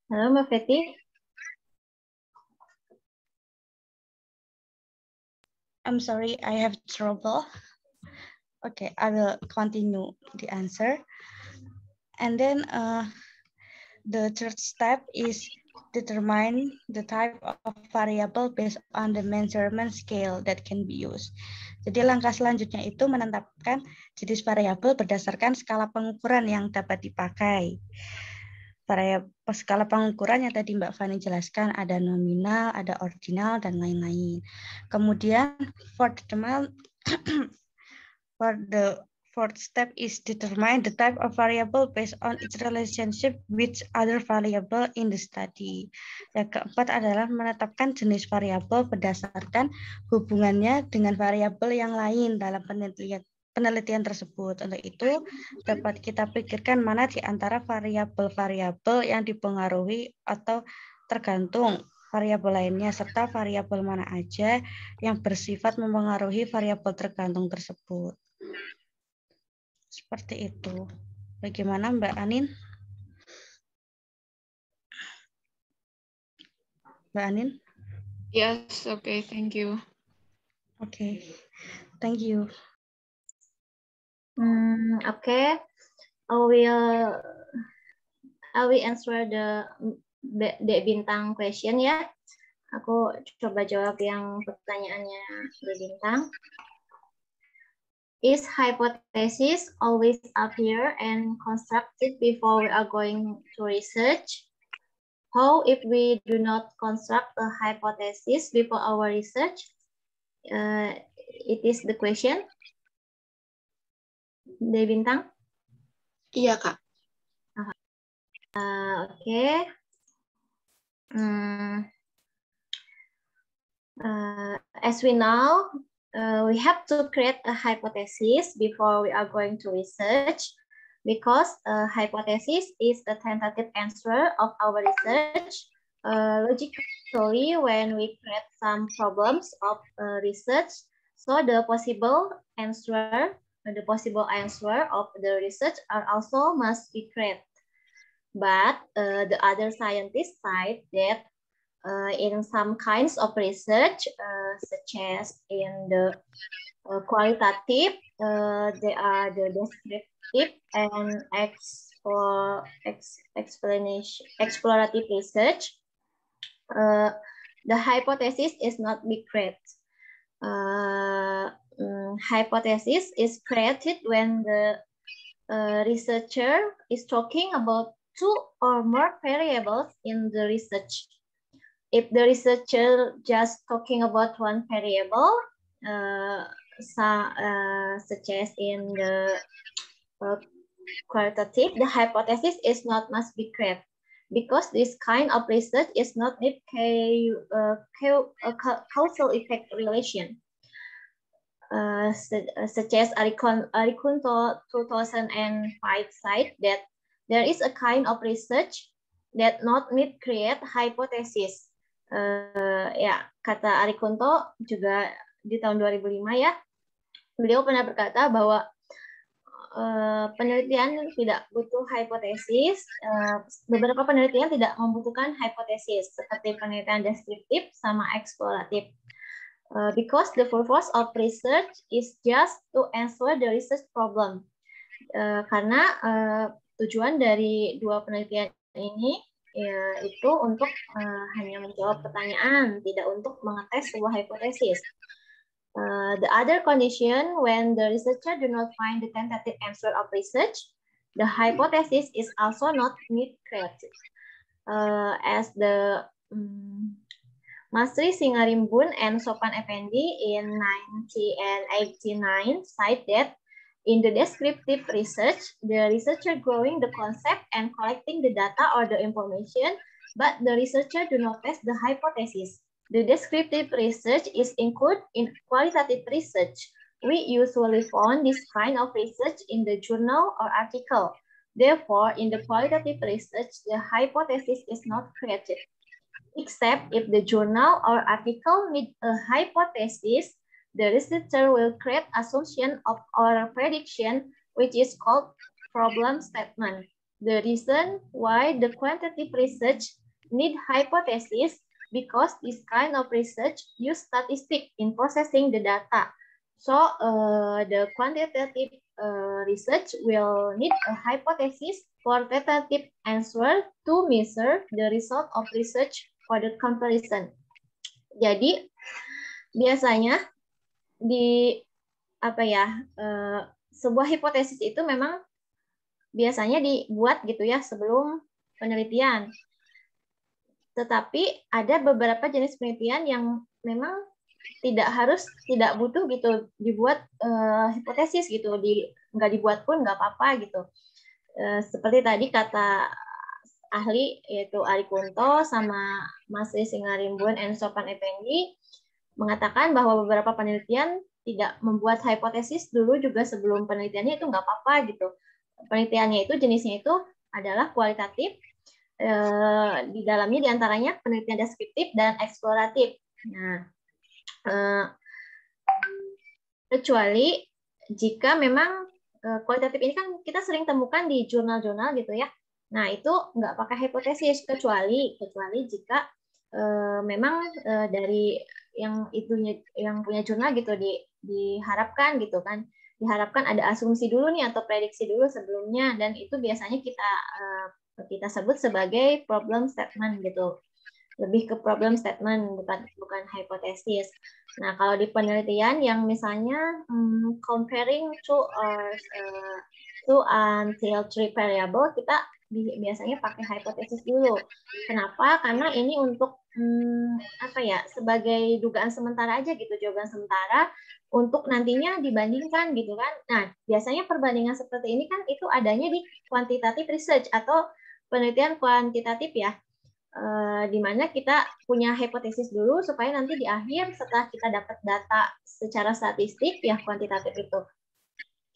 Halo Mbak Feti. I'm sorry, I have trouble. Okay, I will continue the answer. And then the third step is determine the type of variable based on the measurement scale that can be used. Jadi langkah selanjutnya itu menetapkan jenis variabel berdasarkan skala pengukuran yang dapat dipakai. Skala pengukuran yang tadi Mbak Fani jelaskan, ada nominal, ada ordinal, dan lain-lain. Kemudian for the fourth step is determine the type of variable based on its relationship with other variable in the study. Yang keempat adalah menetapkan jenis variabel berdasarkan hubungannya dengan variabel yang lain dalam penelitian tersebut. Untuk itu dapat kita pikirkan mana di antara variabel-variabel yang dipengaruhi atau tergantung variabel lainnya, serta variabel mana aja yang bersifat mempengaruhi variabel tergantung tersebut. Seperti itu. Bagaimana Mbak Anin? Mbak Anin? Yes, okay, thank you. Okay, thank you. Okay, I will answer the Bintang question ya. Aku coba jawab yang pertanyaannya Bintang. Is hypothesis always appear and constructed before we are going to research? How if we do not construct a hypothesis before our research? It is the question. Bintang? Iya, Kak. Okay. As we know, we have to create a hypothesis before we are going to research, because a hypothesis is the tentative answer of our research. Logically, when we create some problems of research, so the possible answer of the research are also must be created. But the other scientists cite that in some kinds of research, such as in the qualitative, they are the descriptive and explorative research. The hypothesis is not be created. Hypothesis is created when the researcher is talking about two or more variables in the research. If the researcher just talking about one variable, such as in the qualitative, the hypothesis is not must be created, because this kind of research is not need causal effect relation. Such as Arikunto 2005 cite that there is a kind of research that not need create hypothesis. Ya, kata Arikunto juga di tahun 2005 ya, beliau pernah berkata bahwa penelitian tidak butuh hipotesis. Beberapa penelitian tidak membutuhkan hipotesis, seperti penelitian deskriptif sama eksploratif. Because the purpose of research is just to answer the research problem. Karena tujuan dari dua penelitian ini itu untuk hanya menjawab pertanyaan, tidak untuk mengetes sebuah hipotesis. The other condition, when the researcher do not find the tentative answer of research, the hypothesis is also not need created. As the Masri Singarimbun and Sopan Effendi in 1989 cite that in the descriptive research, the researcher growing the concept and collecting the data or the information, but the researcher do not test the hypothesis. The descriptive research is included in qualitative research. We usually found this kind of research in the journal or article. Therefore, in the qualitative research, the hypothesis is not created. Except if the journal or article need a hypothesis, the researcher will create assumption of or prediction, which is called problem statement. The reason why the quantitative research need hypothesis, because this kind of research use statistics in processing the data. So the quantitative research will need a hypothesis for tentative answer to measure the result of research for the comparison. Jadi biasanya di sebuah hipotesis itu memang biasanya dibuat gitu ya sebelum penelitian. Tetapi ada beberapa jenis penelitian yang memang tidak butuh gitu dibuat hipotesis gitu, nggak dibuat pun nggak apa-apa gitu. Seperti tadi kata ahli yaitu Arikunto sama Masri Singarimbun and Sopan Effendi mengatakan bahwa beberapa penelitian tidak membuat hipotesis dulu juga sebelum penelitiannya, itu nggak apa-apa gitu. Penelitiannya itu jenisnya itu adalah kualitatif, di dalamnya diantaranya penelitian deskriptif dan eksploratif. Nah, kecuali jika memang kualitatif ini kan kita sering temukan di jurnal-jurnal gitu ya. Nah, itu nggak pakai hipotesis kecuali jika memang dari yang punya jurnal gitu diharapkan gitu kan, diharapkan ada asumsi dulu nih atau prediksi dulu sebelumnya, dan itu biasanya kita sebut sebagai problem statement gitu, lebih ke problem statement bukan hipotesis. Nah kalau di penelitian yang misalnya comparing two until three variable, kita biasanya pakai hipotesis dulu. Kenapa? Karena ini untuk sebagai dugaan sementara aja gitu, jawaban sementara untuk nantinya dibandingkan gitu kan. Nah, biasanya perbandingan seperti ini kan itu adanya di quantitative research atau penelitian kuantitatif ya. Di mana kita punya hipotesis dulu supaya nanti di akhir setelah kita dapat data secara statistik ya kuantitatif itu,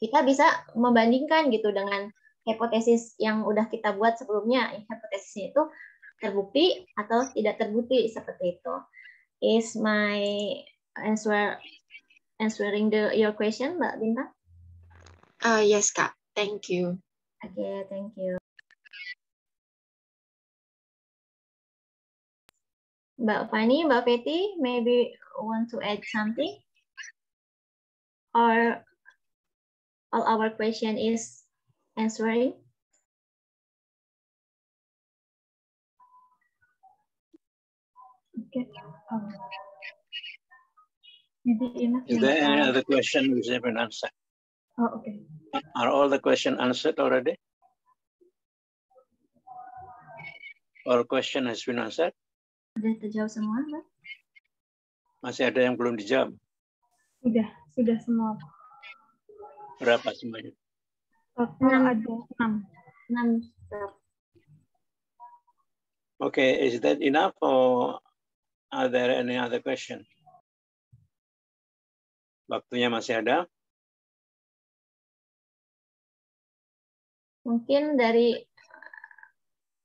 kita bisa membandingkan gitu dengan hipotesis yang udah kita buat sebelumnya. Hipotesisnya itu terbukti atau tidak terbukti seperti itu. Is my answering your question, Mbak Bintang? Yes, Kak. Thank you. Okay, thank you. Mbak Fani, Mbak Feti, maybe want to add something? Or all our question is answering? Okay. Maybe enough. Is there any other question which has been answered? Oh, okay. Are all the questions answered already? Or question has been answered? Sudah terjawab semua, Mbak? Masih ada yang belum dijawab? Sudah semua. Berapa semuanya? Total ada 6. Okay, is that enough or are there any other question? Waktunya masih ada? Mungkin dari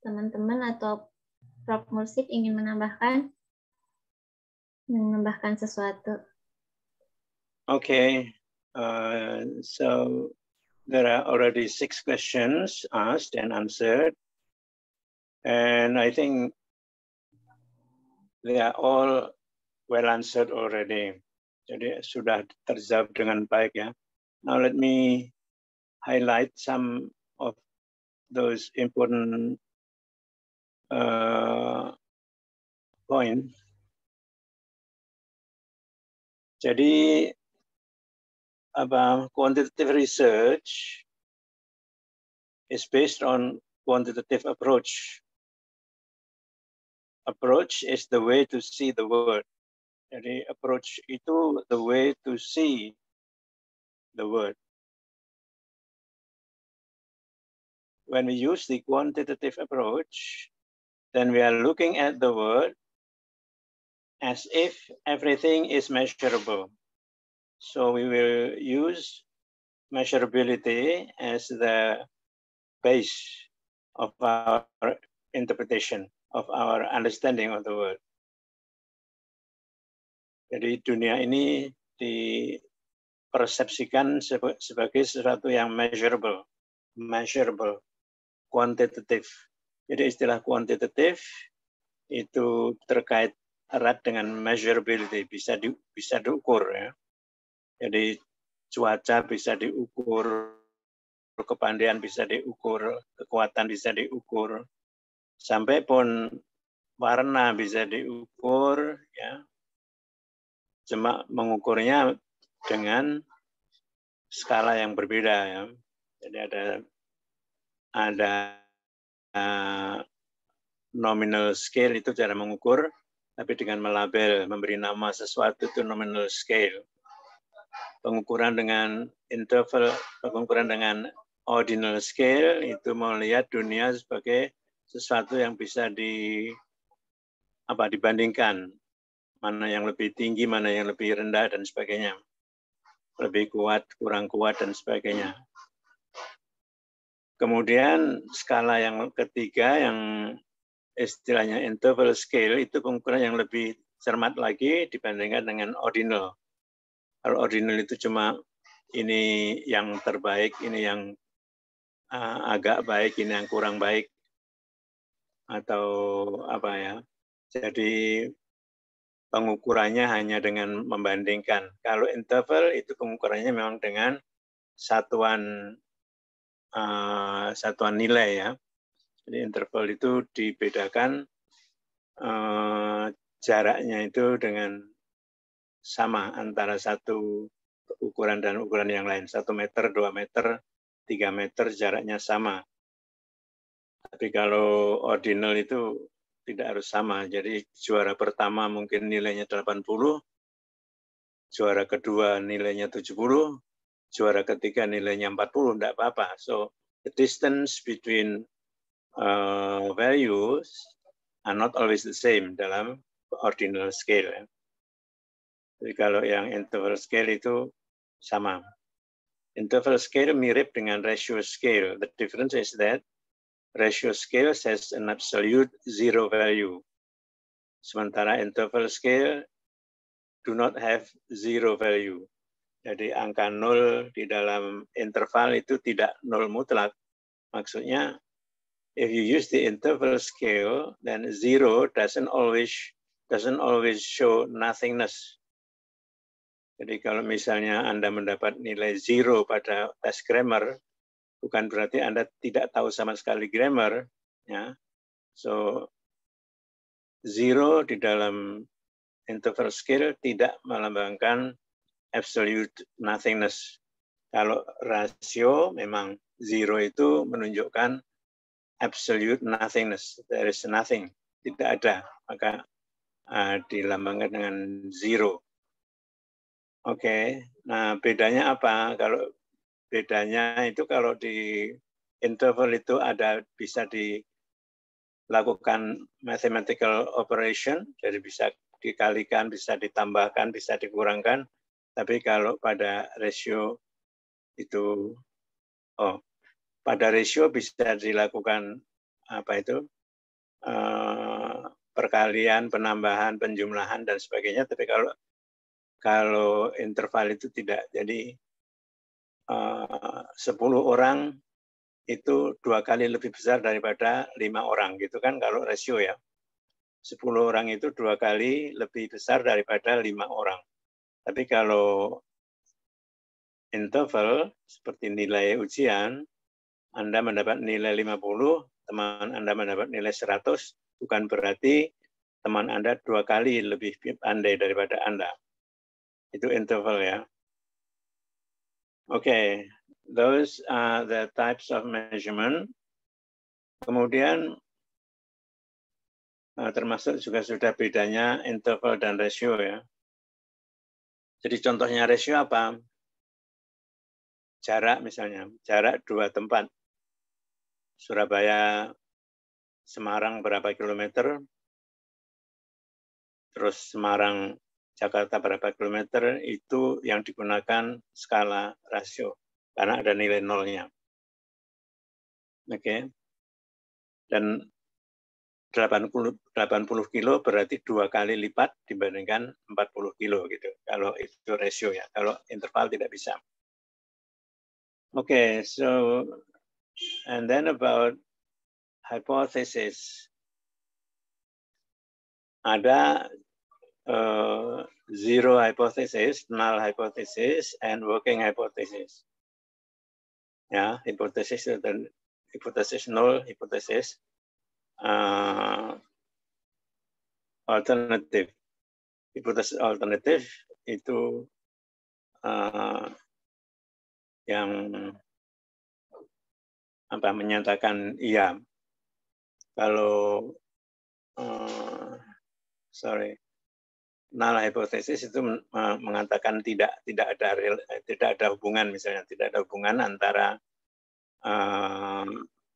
teman-teman atau Prof. Mursid ingin menambahkan sesuatu. Okay, so there are already 6 questions asked and answered. And I think they are all well answered already. Jadi sudah terjawab dengan baik ya. Now let me highlight some of those important points. Jadi quantitative research is based on quantitative approach. Approach is the way to see the world. Jadi approach itu the way to see the world. When we use the quantitative approach, then we are looking at the world as if everything is measurable. So we will use measurability as the base of our interpretation, of our understanding of the world. Jadi dunia ini dipersepsikan sebagai sesuatu yang measurable, quantitative. Jadi istilah quantitative itu terkait erat dengan measurability, bisa diukur ya. Jadi cuaca bisa diukur, kepandaian bisa diukur, kekuatan bisa diukur, sampai pun warna bisa diukur ya. Cuma mengukurnya dengan skala yang berbeda ya. Jadi ada nominal scale itu cara mengukur, tapi dengan melabel, memberi nama sesuatu itu nominal scale. Pengukuran dengan interval, pengukuran dengan ordinal scale itu melihat dunia sebagai sesuatu yang bisa dibandingkan. Mana yang lebih tinggi, mana yang lebih rendah, dan sebagainya. Lebih kuat, kurang kuat, dan sebagainya. Kemudian skala yang ketiga, yang istilahnya interval scale, itu pengukuran yang lebih cermat lagi dibandingkan dengan ordinal. Kalau ordinal itu cuma ini yang terbaik, ini yang agak baik, ini yang kurang baik. Atau Jadi pengukurannya hanya dengan membandingkan. Kalau interval itu pengukurannya memang dengan satuan nilai ya. Jadi interval itu dibedakan jaraknya itu dengan sama antara satu ukuran dan ukuran yang lain. 1 meter, 2 meter, 3 meter jaraknya sama. Tapi kalau ordinal itu tidak harus sama. Jadi juara pertama mungkin nilainya 80, juara kedua nilainya 70, juara ketiga nilainya 40, tidak apa-apa. So the distance between values are not always the same dalam ordinal scale. Jadi kalau yang interval scale itu sama. Interval scale mirip dengan ratio scale. The difference is that ratio scale has an absolute zero value. Sementara interval scale do not have zero value. Jadi angka 0 di dalam interval itu tidak 0 mutlak. Maksudnya, if you use the interval scale, then 0 doesn't always show nothingness. Jadi kalau misalnya Anda mendapat nilai 0 pada tes grammar, bukan berarti Anda tidak tahu sama sekali grammar. Ya. So, 0 di dalam interval scale tidak melambangkan absolute nothingness. Kalau rasio memang 0 itu menunjukkan absolute nothingness. There is nothing. Tidak ada. Maka dilambangkan dengan 0. Oke. Nah, bedanya apa? Kalau bedanya itu kalau di interval itu bisa dilakukan mathematical operation, jadi bisa dikalikan, bisa ditambahkan, bisa dikurangkan. Tapi kalau pada ratio itu, pada ratio bisa dilakukan perkalian, penambahan, penjumlahan dan sebagainya. Tapi kalau interval itu tidak. Jadi 10 orang itu 2 kali lebih besar daripada 5 orang gitu kan kalau rasio ya. 10 orang itu 2 kali lebih besar daripada 5 orang. Tapi kalau interval seperti nilai ujian, Anda mendapat nilai 50, teman Anda mendapat nilai 100, bukan berarti teman Anda 2 kali lebih pandai daripada Anda. Itu interval ya. Okay, those are the types of measurement. Kemudian termasuk juga sudah bedanya interval dan ratio ya. Jadi contohnya ratio apa? Jarak misalnya, jarak 2 tempat. Surabaya, Semarang berapa kilometer, terus Semarang, Jakarta berapa kilometer, itu yang digunakan skala rasio, karena ada nilai nolnya. Oke. Dan 80 kilo berarti 2 kali lipat dibandingkan 40 kilo gitu. Kalau itu ratio ya, kalau interval tidak bisa. Okay, so and then about hypothesis. Ada zero hypothesis, null hypothesis, and working hypothesis. Ya, hipotesis dan hipotesis null, hipotesis alternatif. Hipotesis alternatif itu yang menyatakan iya. Kalau null hypothesis itu mengatakan tidak ada hubungan, misalnya tidak ada hubungan antara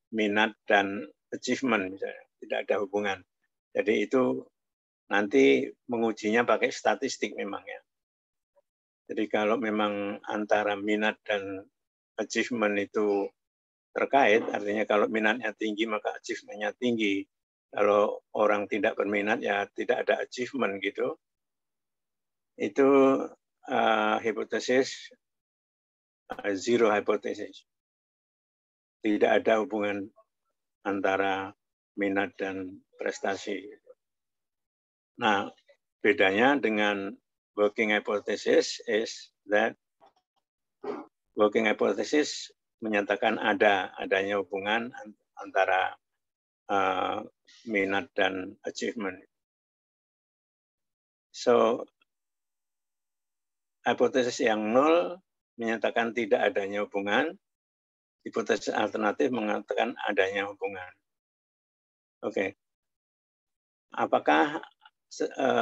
minat dan achievement, misalnya tidak ada hubungan. Jadi itu nanti mengujinya pakai statistik memang ya. Jadi kalau memang antara minat dan achievement itu terkait, artinya kalau minatnya tinggi maka achievement-nya tinggi. Kalau orang tidak berminat ya tidak ada achievement gitu. Itu hipotesis zero hypothesis. Tidak ada hubungan antara minat dan prestasi. Nah, bedanya dengan working hypothesis is that working hypothesis menyatakan adanya hubungan antara minat dan achievement. So, hipotesis yang nol menyatakan tidak adanya hubungan, hipotesis alternatif mengatakan adanya hubungan. Oke. Apakah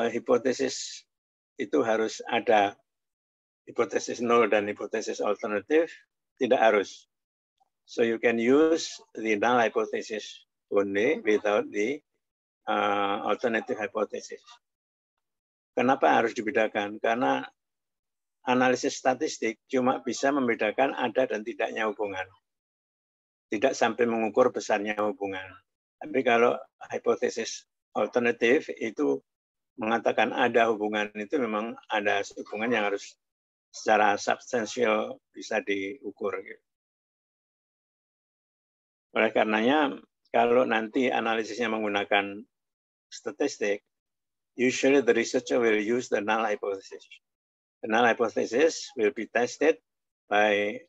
hipotesis itu harus ada hipotesis nol dan hipotesis alternatif? Tidak harus. So you can use the null hypothesis only without the alternative hypothesis. Kenapa harus dibedakan? Karena analisis statistik cuma bisa membedakan ada dan tidaknya hubungan. Tidak sampai mengukur besarnya hubungan. Tapi kalau hipotesis alternatif itu mengatakan ada hubungan, itu memang ada hubungan yang harus secara substansial bisa diukur. Oleh karenanya, kalau nanti analisisnya menggunakan statistik, usually the researcher will use the null hypothesis. The null hypothesis will be tested by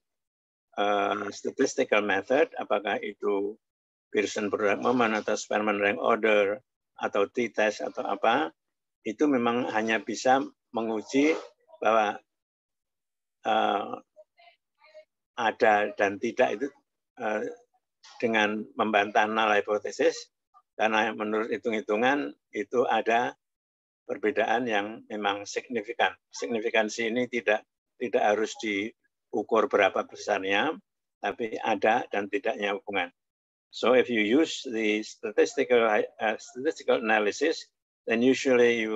statistical method, apakah itu Pearson product moment atau Spearman rank order atau t-test atau apa, itu memang hanya bisa menguji bahwa ada dan tidak itu dengan membantah null hypothesis, karena menurut hitung-hitungan itu ada perbedaan yang memang signifikan. Signifikansi ini tidak harus diukur berapa besarnya, tapi ada dan tidaknya hubungan. So if you use the statistical analysis, then usually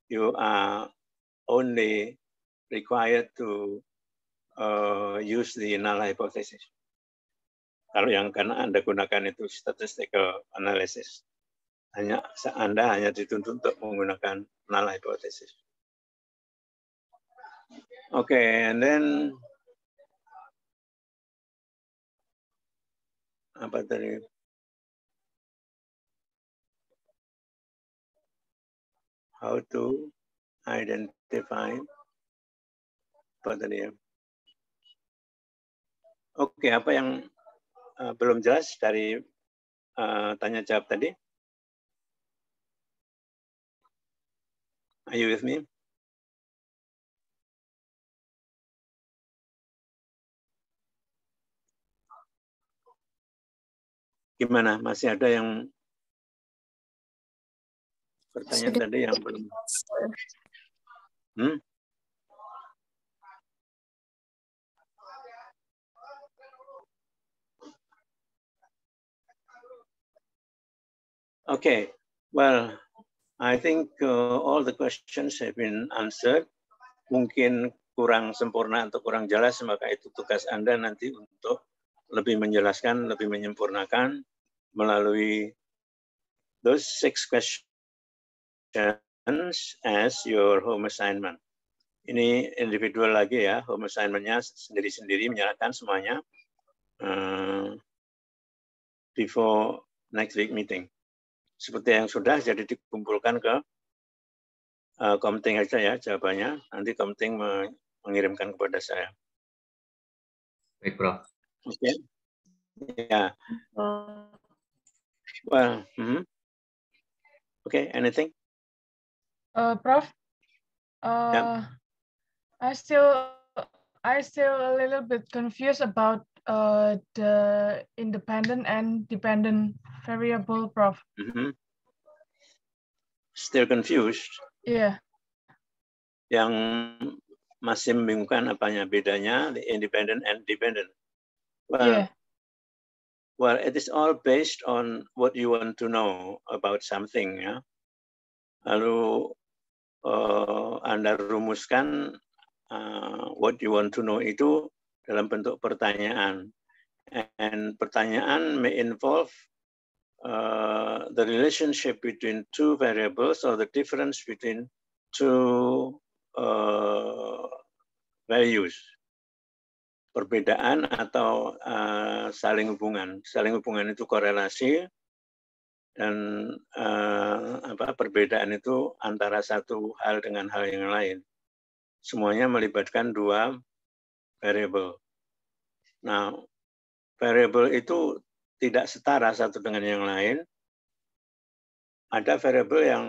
you are only required to use the null hypothesis. Kalau yang karena Anda gunakan itu statistical analysis, Anda hanya dituntut untuk menggunakan null hypothesis. Okay, and then apa tadi? How to identify apa tadi ya? Oke, apa yang belum jelas dari tanya jawab tadi? Are you with me? Gimana? Masih ada yang pertanyaan tadi yang belum? Okay, well, I think all the questions have been answered. Mungkin kurang sempurna atau kurang jelas, maka itu tugas Anda nanti untuk lebih menjelaskan, lebih menyempurnakan melalui those 6 questions as your home assignment. Ini individual lagi ya, home assignment-nya sendiri-sendiri menyerahkan semuanya before next week meeting. Seperti yang sudah, jadi dikumpulkan ke Komting aja ya jawabannya. Nanti Komting mengirimkan kepada saya. Baik, Prof. Oke. Ya. Well, okay, anything? Prof, I still a little bit confused about the independent and dependent variable, Prof. Still confused? Yeah. Yang masih membingungkan apanya bedanya the independent and dependent? Well, well, it is all based on what you want to know about something, ya. Lalu Anda rumuskan what you want to know itu dalam bentuk pertanyaan. And pertanyaan may involve the relationship between two variables or the difference between two values. Perbedaan atau saling hubungan. Saling hubungan itu korelasi, Dan perbedaan itu antara satu hal dengan hal yang lain. Semuanya melibatkan dua variable. Nah, variable itu tidak setara satu dengan yang lain. Ada variabel yang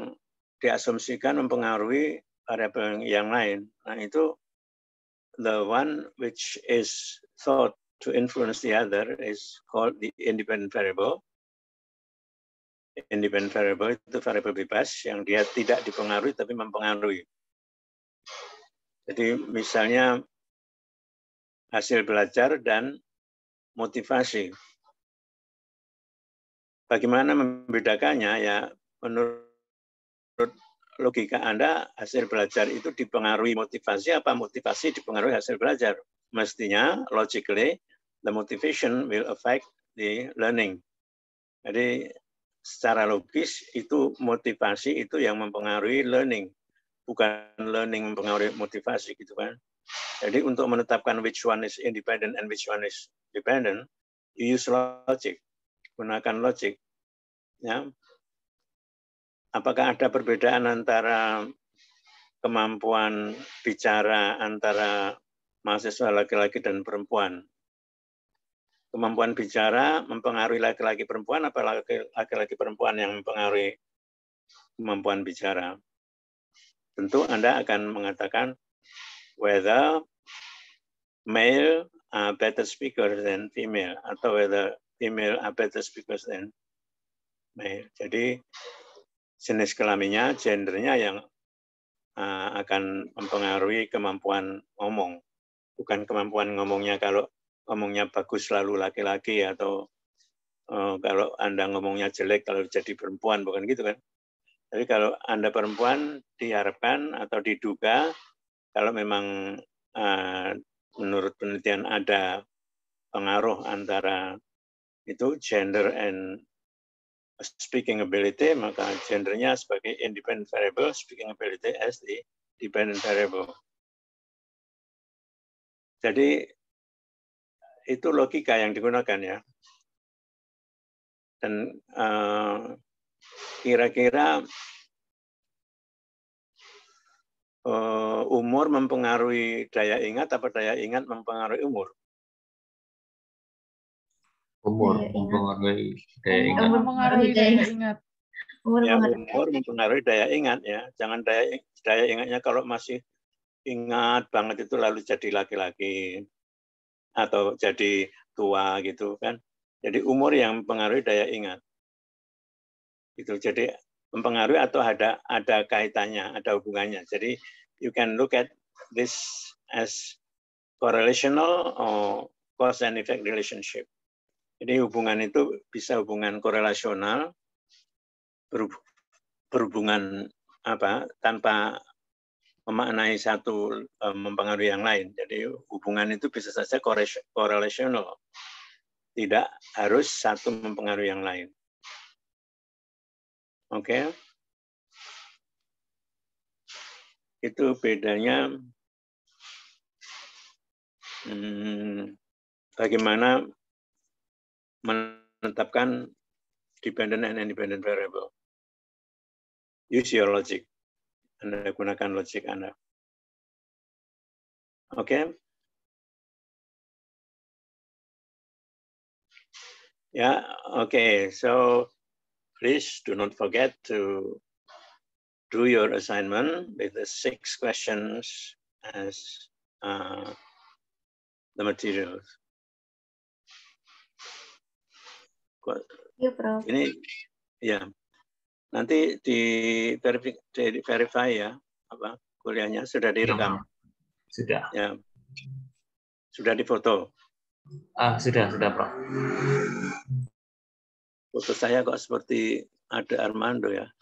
diasumsikan mempengaruhi variabel yang lain. Nah, itu the one which is thought to influence the other is called the independent variable. Independent variable itu variabel bebas yang dia tidak dipengaruhi tapi mempengaruhi. Jadi misalnya hasil belajar dan motivasi. Bagaimana membedakannya? Ya, menurut logika Anda, hasil belajar itu dipengaruhi motivasi apa motivasi dipengaruhi hasil belajar? Mestinya, logically, the motivation will affect the learning. Jadi, secara logis, itu motivasi itu yang mempengaruhi learning. Bukan learning mempengaruhi motivasi, gitu kan. Jadi, untuk menetapkan which one is independent and which one is dependent, you use logic. Gunakan logic. Ya. Apakah ada perbedaan antara kemampuan bicara antara mahasiswa laki-laki dan perempuan? Kemampuan bicara mempengaruhi laki-laki perempuan atau laki-laki perempuan yang mempengaruhi kemampuan bicara? Tentu Anda akan mengatakan whether male are better speakers than female atau whether female are better speakers than male. Jadi jenis kelaminnya, gendernya yang akan mempengaruhi kemampuan ngomong. Bukan kemampuan ngomongnya kalau ngomongnya bagus selalu laki-laki atau kalau Anda ngomongnya jelek kalau jadi perempuan, bukan gitu kan. Jadi kalau Anda perempuan diharapkan atau diduga kalau memang menurut penelitian ada pengaruh antara itu gender and speaking ability, maka gendernya sebagai independent variable, speaking ability as the dependent variable. Jadi itu logika yang digunakan ya. Dan kira-kira umur mempengaruhi daya ingat apa daya ingat mempengaruhi umur? Umur mempengaruhi daya ingat. Mempengaruhi daya ingat. Ya, umur mempengaruhi daya ingat ya. Jangan daya ingatnya kalau masih ingat banget itu lalu jadi laki-laki atau jadi tua gitu kan. Jadi umur yang mempengaruhi daya ingat. Itu jadi mempengaruhi atau ada kaitannya, ada hubungannya. Jadi you can look at this as correlational or cause and effect relationship. Jadi hubungan itu bisa hubungan korelasional, berhubungan tanpa memaknai satu mempengaruhi yang lain. Jadi hubungan itu bisa saja korelasional, tidak harus satu mempengaruhi yang lain. Oke, itu bedanya. Bagaimana menetapkan dependent and independent variable. Use your logic. Anda gunakan logik Anda. Oke? Ya, oke. So, please do not forget to do your assignment with the 6 questions as the materials. Ya, Prof. Ini ya. Nanti di verify ya kuliahnya sudah direkam. Sudah. Ya. Sudah difoto. Sudah Prof. Foto saya kok seperti ada Armando ya.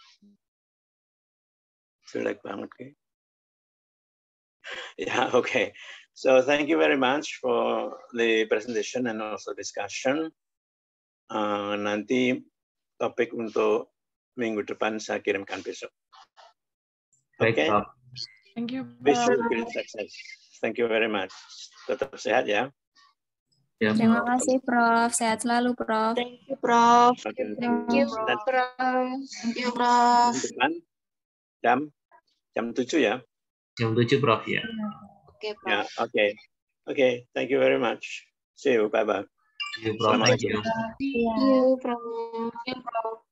Jelek banget kayak. Yeah, okay. So thank you very much for the presentation and also discussion. Nanti topik untuk minggu depan saya kirimkan besok. Baik, Okay. Thank you, Wish you Prof. great success. Thank you very much. Tetap sehat ya. Ya, Terima kasih, Prof. Sehat selalu, Prof. Thank you, Prof. Okay. Thank you, Prof. Thank you, Prof. Depan jam 7 ya. Jam 7, Prof ya. Oke, Prof. Ya, oke. Oke, thank you very much. See you, bye-bye. See you, Prof. Thank you. Thank you, Prof. Thank you, Prof.